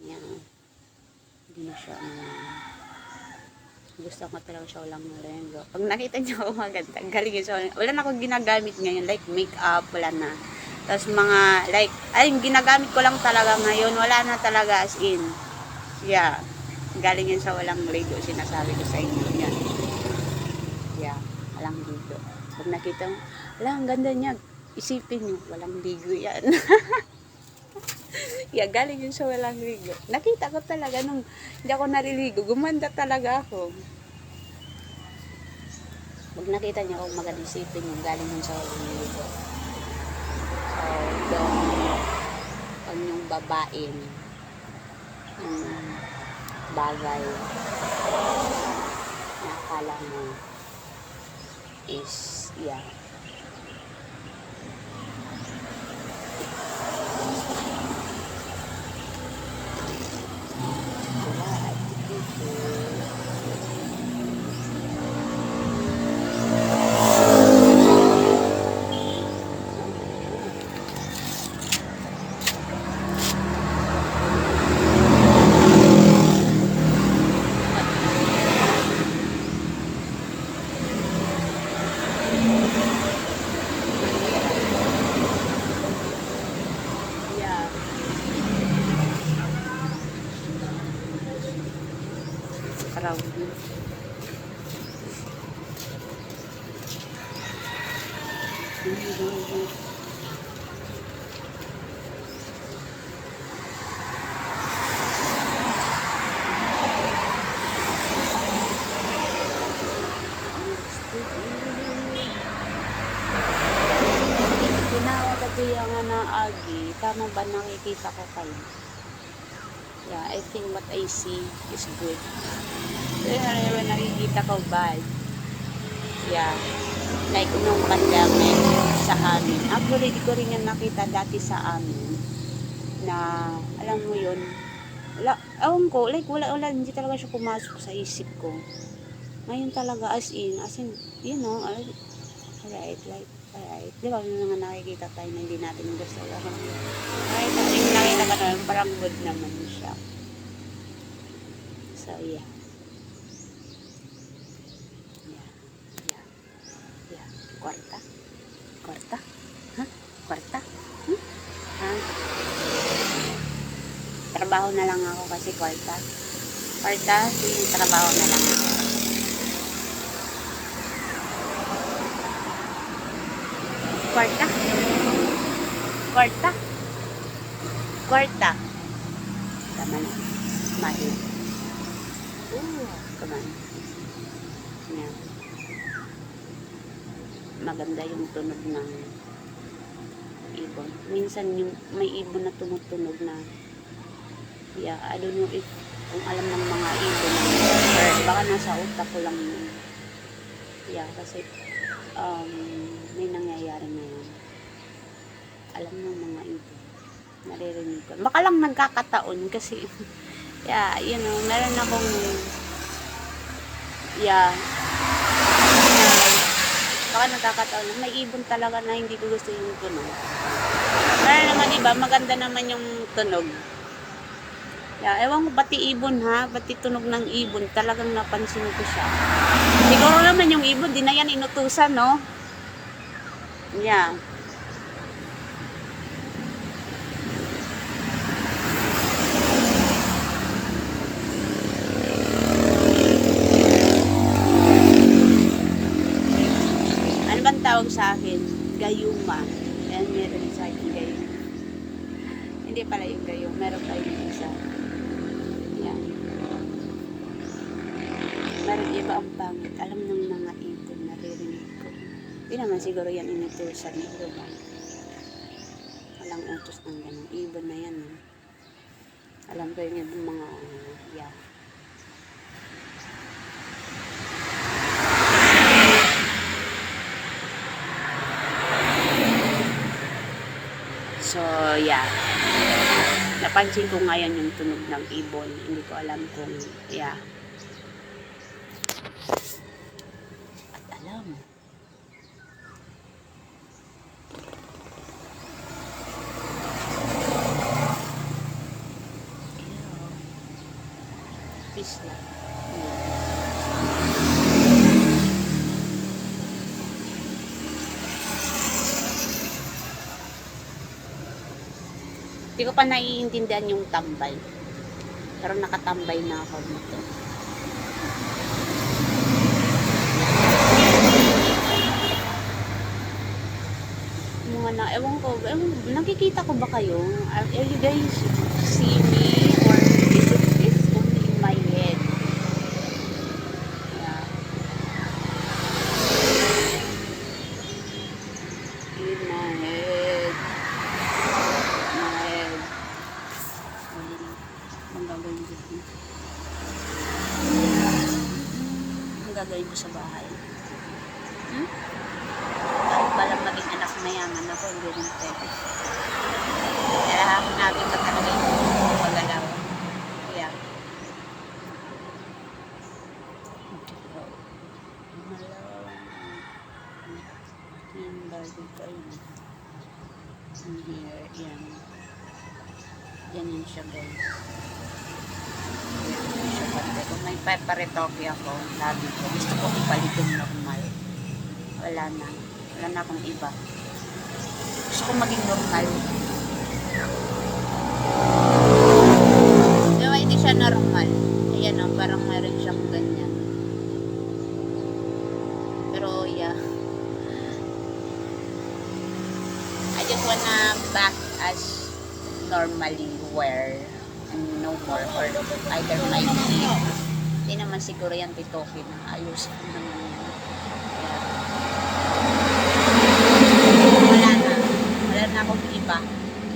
Yeah. Hindi na siya gusto ko talaga siya walang marengo. Pag nakita niyo ako maganda, galing yun siya. Wala na akong ginagamit ngayon. Like makeup, wala na. Tapos mga, like, yung ginagamit ko lang talaga ngayon, wala na talaga as in. Yeah. Galing yun sa walang ligo, sinasabi ko sa inyo. Yan. Yeah. Walang ligo. Pag nakita mo, ang ganda niya. Isipin nyo, walang ligo yan. Yeah, galing yun sa walang ligo. Nakita ko talaga nung hindi ako nariligo, gumanda talaga ako. Pag nakita niyo kung maganda, isipin nyo, galing yun sa walang ligo. So, pag yung babaeng bagay na akala mo is, yeah, crowded. Tinawag ako yung agi. Tama ba nakikita ko kayo? Yeah, I think what I see is good. Kaya nakikita ko bad. Yeah. Like nung pandemic sa amin. Actually, di ko rin yan nakita dati sa amin. Na, alam mo yun, alam ko, like wala, hindi talaga siya pumasok sa isip ko. Ngayon talaga as in, you know, alright, like, alright. Di ba, may mga nakikita tayo na hindi natin gusto. Alright, yung nakita ka naman, parang good naman siya. So, yeah. Kwarta? Ha? Kwarta? Ha? Trabaho na lang ako kasi kwarta. Trabaho na lang ako. Kwarta. Tama na. Mahal. Come on. Yeah. Maganda yung tunog ng ibon. Minsan yung may ibon na tumutunog na, yeah, I don't know if kung alam ng mga ibon or baka nasa utak ko lang yun. Yeah, kasi may nangyayari na yun. Alam ng mga ibon. Naririnig ko. Baka lang nagkakataon kasi yeah, you know, meron akong baka nagkakataon na may ibon talaga na hindi ko gusto yung tunog. Meron naman iba, maganda naman yung tunog. Yeah, ewan ko, pati ibon ha, pati tunog ng ibon, talagang napansin ko siya. Siguro naman yung ibon, di na yan inutusan, no? Yeah. Ano bang tawag sa akin? Gayuma. Yan, meron sa akin gayuma. Hindi pala yung gayuma. Meron pa yung isa. Yan. Meron iba ang pangit. Alam ng mga ibon, naririnig ko. Hindi naman siguro yan inutusan mo, diba? Walang utos ng ganun. Ibon na yan. Alam ko yung ibang mga, yeah. So, yeah. Napansin ko ngayon yung tunog ng ibon. Hindi ko alam kung, yeah. At alam. Peace lang. Hindi ko pa naiintindihan yung tambay. Pero nakatambay na ako dito. Mga na, ewan ko, nakikita ko ba kayo? Are you guys see me? Or is it only in my head? Yeah. In my head. Ang gagawin ko dito. Ang gagawin ko sa bahay. Kahit palang maging anak mayaman ako, hindi rin pwede. Kaya hanapin ko talaga yung magalaw. Yeah. Here, yan. Ganyan siya, guys. Kung may paparetoke ako, sabi ko, gusto ko ipalit yung normal. Wala na. Wala na akong iba. Gusto ko maging normal. Diba, hindi siya normal. Ayan o, parang meron siyang ganyan. Pero, yeah. I just wanna back as normally wear and no more or either my feet. Hindi naman siguro yan titokin na ayos naman yan. Wala na akong iba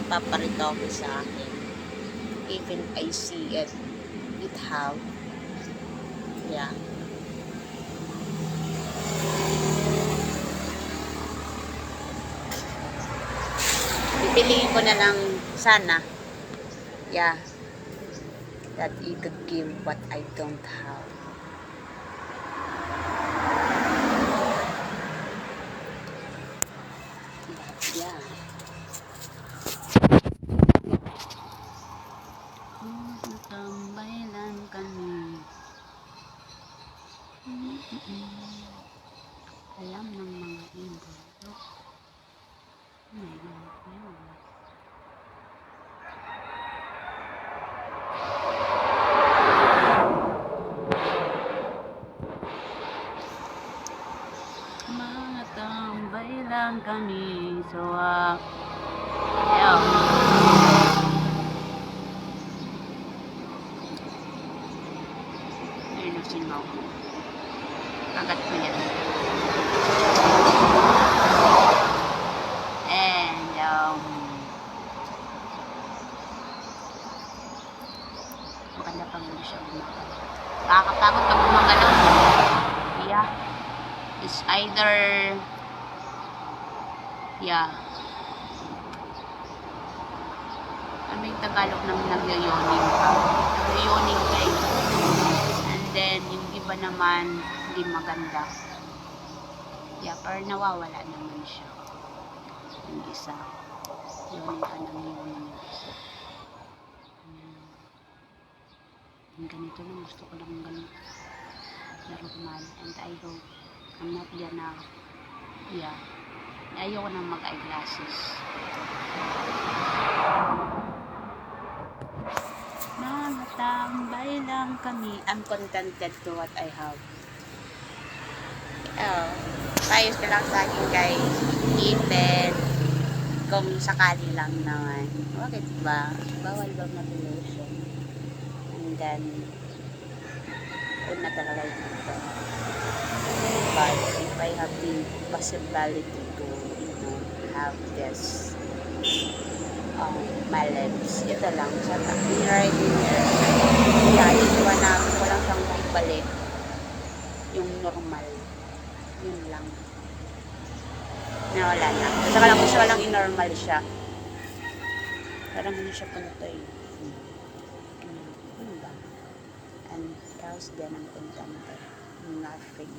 ipaparitoke sa akin. Even I see it have, yeah. Pipiliin ko na lang sana, yeah, that you could give what I don't have. Yeah. Tambay lang kami. Alam ng mga ibon. Mga tambay lang kami. So, yeah. Ayun ang singaw. Kagat ko yan. And, maganda pang hindi siya gumagalaw. Nakakapagod pag gumagalaw. Yeah. It's either, yeah. Ano yung Tagalog ng nagyoyoning ka? Nagyoyoning ka eh. And then, yung iba naman, hindi maganda. Yeah, pero nawawala naman siya. Yung isa. Yoning ka ng yoning yung isa. Yung ganito lang, gusto ko lang ganito. Normal. And I hope I'm not gonna, yeah, Ayoko na mag-eyeglasses. Nakatambay lang kami. I'm contented to what I have. Oh, ayos ka lang sa akin guys. Even kung sakali lang naman. Bakit ba? Bawal ba mag-lotion? And then, una talaga ito. But if I have the possibility to, have this my lips, ito lang. Sa right here. Yeah, ito na ko lang siyang ibalik. Yung normal. Yun lang. Nawala na. Gusto lang i-normal siya. Parang hindi siya puntay. Ano ba? And house din ang puntay. Nothing.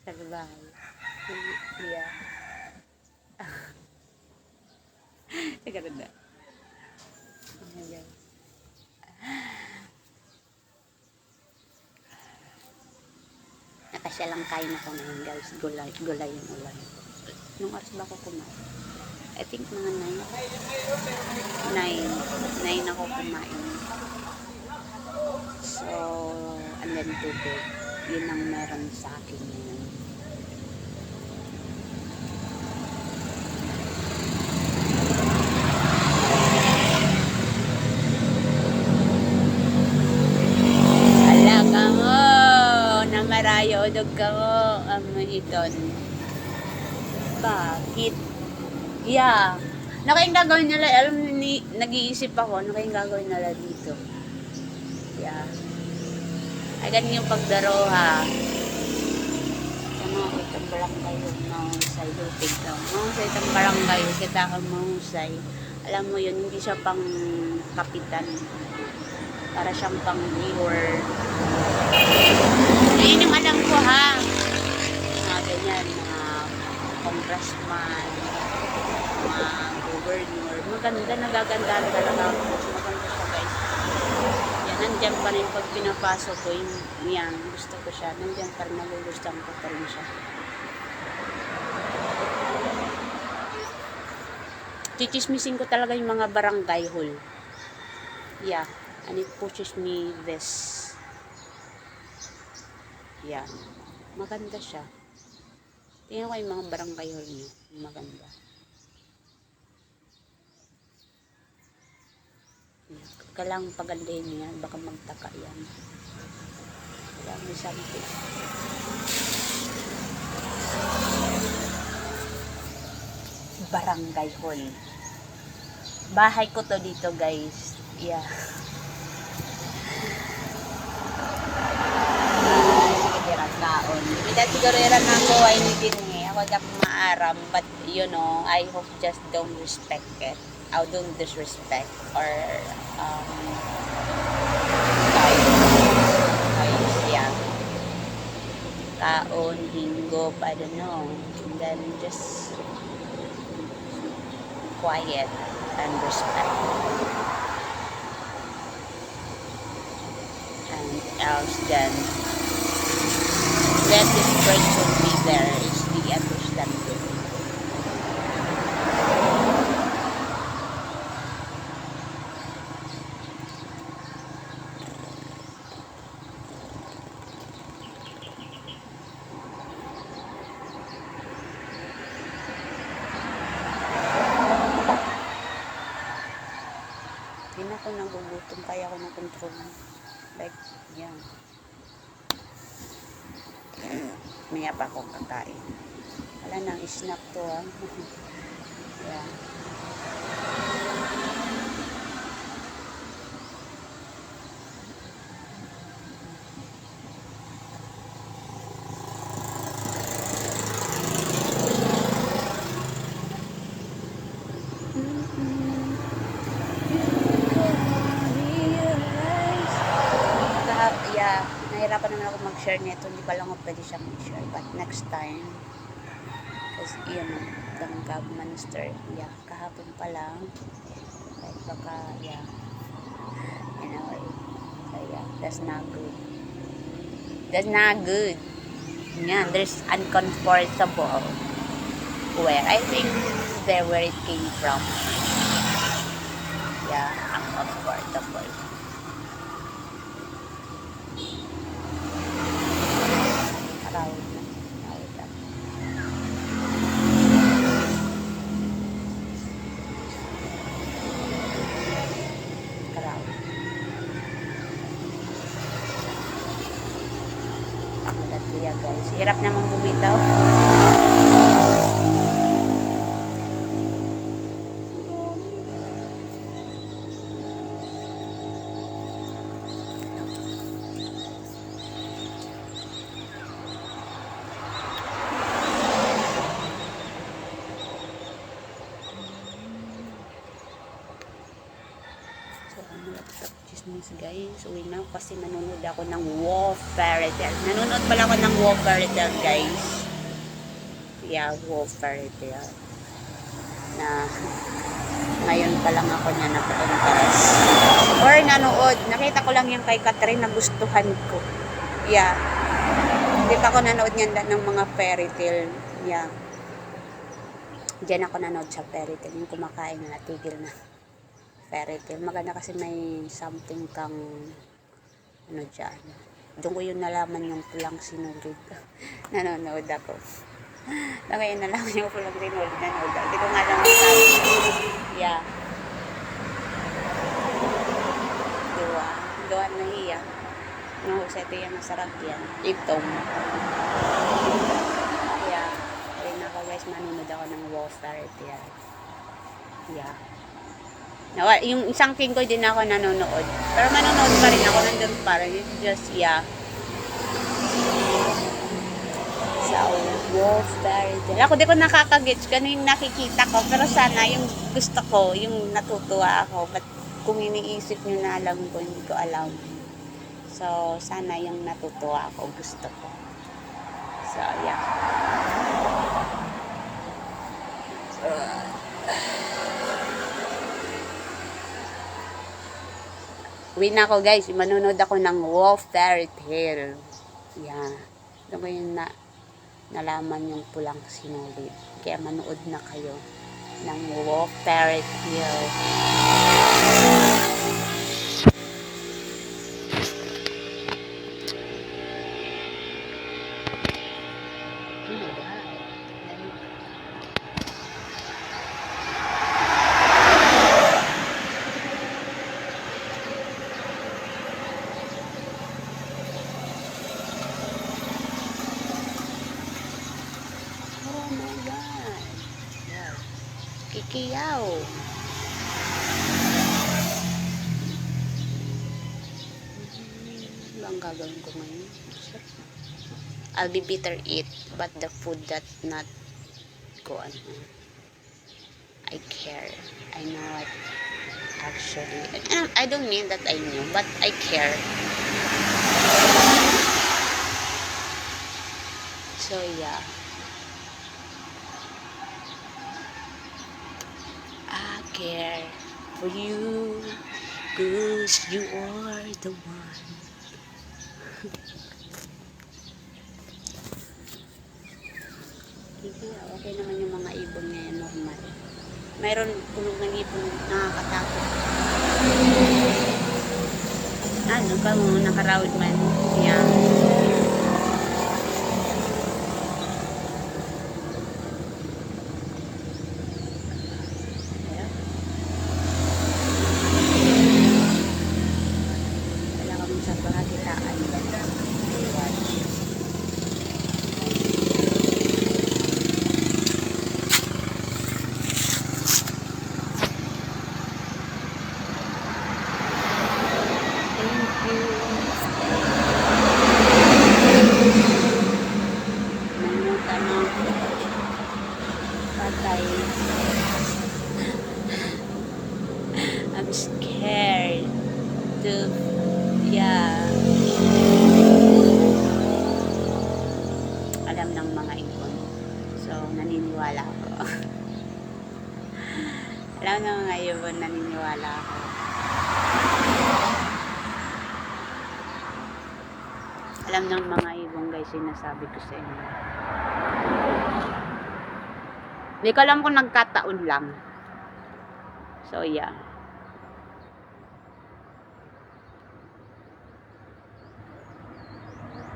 Salbahay. Yeah. Ganda. Nakasya lang kain ako ngayon guys. Gulay yung ulan. Nung oras ba ako kumain? I think mga 9 ako kumain. So, and then tubig. Yun ang meron sa akin ngayon. Marayo, dog ka mo, iton. Bakit? Yeah. Ano kayong gagawin nila? Alam ni, nag-iisip ako, ano kayong gagawin nila dito? Yeah. Ay, ganyan yung pagdaro, ha? Ano, itong barangay yung mahusay, lupig lang. Mahusay itong barangay, kita kang mahusay. Alam mo yun, hindi siya pang kapitan. Para siyang pang viewer. Ayun yung alam ko ha. Mga ganyan, mga congressman, mga governor. Maganda, nagagandahan talaga ako. Maganda siya guys. Yan, nandiyan pa rin pag pinapasok ko. Yan, gusto ko siya. Nandiyan pa rin, nagugustan ko pa rin siya. Chichismisin ko talaga yung mga barangay hall. Yeah. And it pushes me this. Yeah. Maganda siya. Tingnan ko yung mga barangay hall niyo. Maganda. Yeah. Kailangan pagandahin niya. Baka magtaka yan. Kailangan may something. Barangay hall. Bahay ko to dito guys. Yeah. Kaon. Hindi siguro na ako ay hindi din ako dak maaram, but you know, I hope just don't respect it. I don't disrespect or yeah. Kaon, hinggop, I don't know. And then just quiet and respect. And else then let this person be there is the understanding. Hindi na ako nagugutom, kaya ako na-control. Like, yan. Maya pa akong kakain. Wala nang snack to ha. Yeah. Yeah, nahirapan naman ako mag-share nito. Hindi pa lang ako pwede siyang mag-share. But next time, kasi yun, the Gov Minister, yeah, kahapon pa lang, like, Baka, yeah. Anyway. So, yeah. That's not good. That's not good. Yeah, there's uncomfortable. Where I think there where it came from. Yeah, uncomfortable. Around. Around. Pangkat kuya guys. Hirap namang bumitaw. So, ang laptop chismis guys. Uwi na kasi nanonood ako ng Wolf Fairy Tale. Nanonood pala ako ng Wolf Fairy Tale guys. Yeah, Wolf Fairy Tale. Na ngayon pa lang ako niya naka-interest. Or nanood. Nakita ko lang yung kay Catherine na gustuhan ko. Yeah. Hindi pa ako nanood niyan ng mga fairy tale. Yeah. Diyan ako nanood sa fairy tale. Yung kumakain na natigil na. Fairy tale. Maganda kasi may something kang ano dyan. Doon ko yun nalaman yung pulang sinulid. Nanonood ako. Ngayon nalaman yung pulang sinulid. Nanonood ako. Hindi ko nga lang masabi. Yeah. Diwa na hiya. No, sa ito yan masarap yan. Itong. Yeah. Ayun ako guys. Manunod ako ng Wolf Fairy Tale. Yeah. Yung isang king ko din ako nanonood. Pero manonood pa rin ako. Nandun pa rin. It's just, yeah. So, Wolf Fairy Tale. Ako di ko nakakagets kung ano yung nakikita ko. Pero sana yung gusto ko, yung natutuwa ako. But kung iniisip nyo na alam ko, hindi ko alam. So, sana yung natutuwa ako, gusto ko. So, yeah. So, uwi na ako guys, manonood ako ng Wolf Fairy Tale. Yeah. Ito ko yung nalaman yung pulang sinulid. Kaya manood na kayo ng Wolf Fairy Tale. Kikiyaw. Ano ang gagawin ko ngayon? I'll be bitter eat, but the food that not ko ano. I care. I know it. Actually, I don't mean that I knew, but I care. So yeah. I care for you, 'cause you are the one. Okay naman yung mga ibon ngayon, normal. Mayroon tunog ng ibon, nakakatakot. Ano ka mo, nakarawid man. Yeah. Sa pagkakitaan. Patay. I'm scared to, yeah. Alam ng mga ibon. So, naniniwala ako. Alam na mga ibon, naniniwala ako. Alam ng mga ibon guys, sinasabi ko sa inyo. Hindi ko alam kung nagkataon lang. So yeah.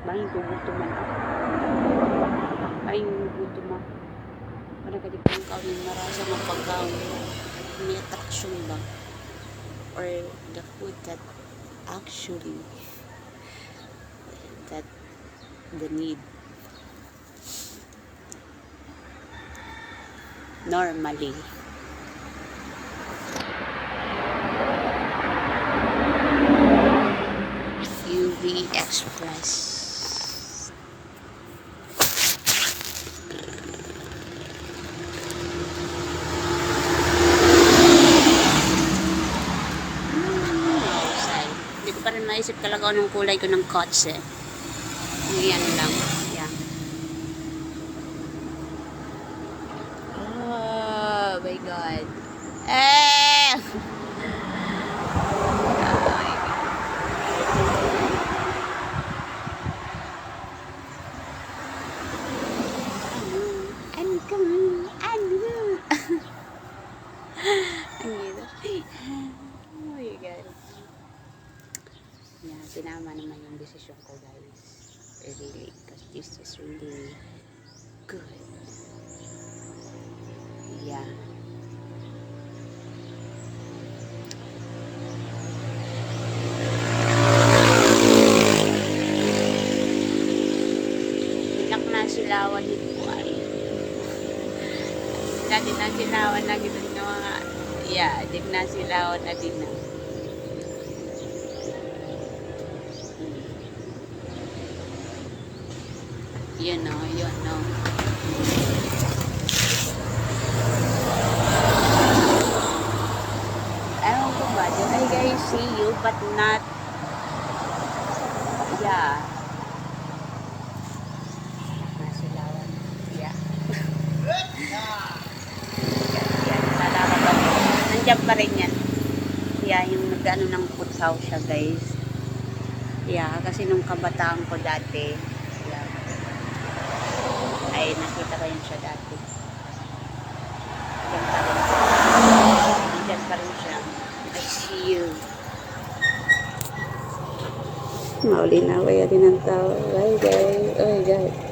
Bangin ko gusto man ako. Bangin ko gusto man. Para kadipang kawin marasa ng pagkawin. May attraction ba? Or the food that actually that the need normally. UV Express. Hindi ko pa rin maisip talaga anong kulay ko ng cuts eh. Yan lang. Yan. Oh my God. Eh! Yeah, tinama naman yung desisyon ko guys. Really, because this is really good. Yeah. Inak na silawan dito ay. Dati na silawan na gito ng mga, yeah, dik na silawan na din na. Yun o, yun o. Ewan ko ba, did I guys see you but not, yeah. Nasilawan, yeah. Yan, nalakad ako. Nandiyan pa rin yan. Yeah, yung nag-ano ng putsaw siya guys. Yeah, kasi nung kabataan ko dati, yeah. Ay, nakita ko yun siya dati. Diyan pa rin siya. I see you. Mauli na ako yan ng tao. Bye guys. Oh my God.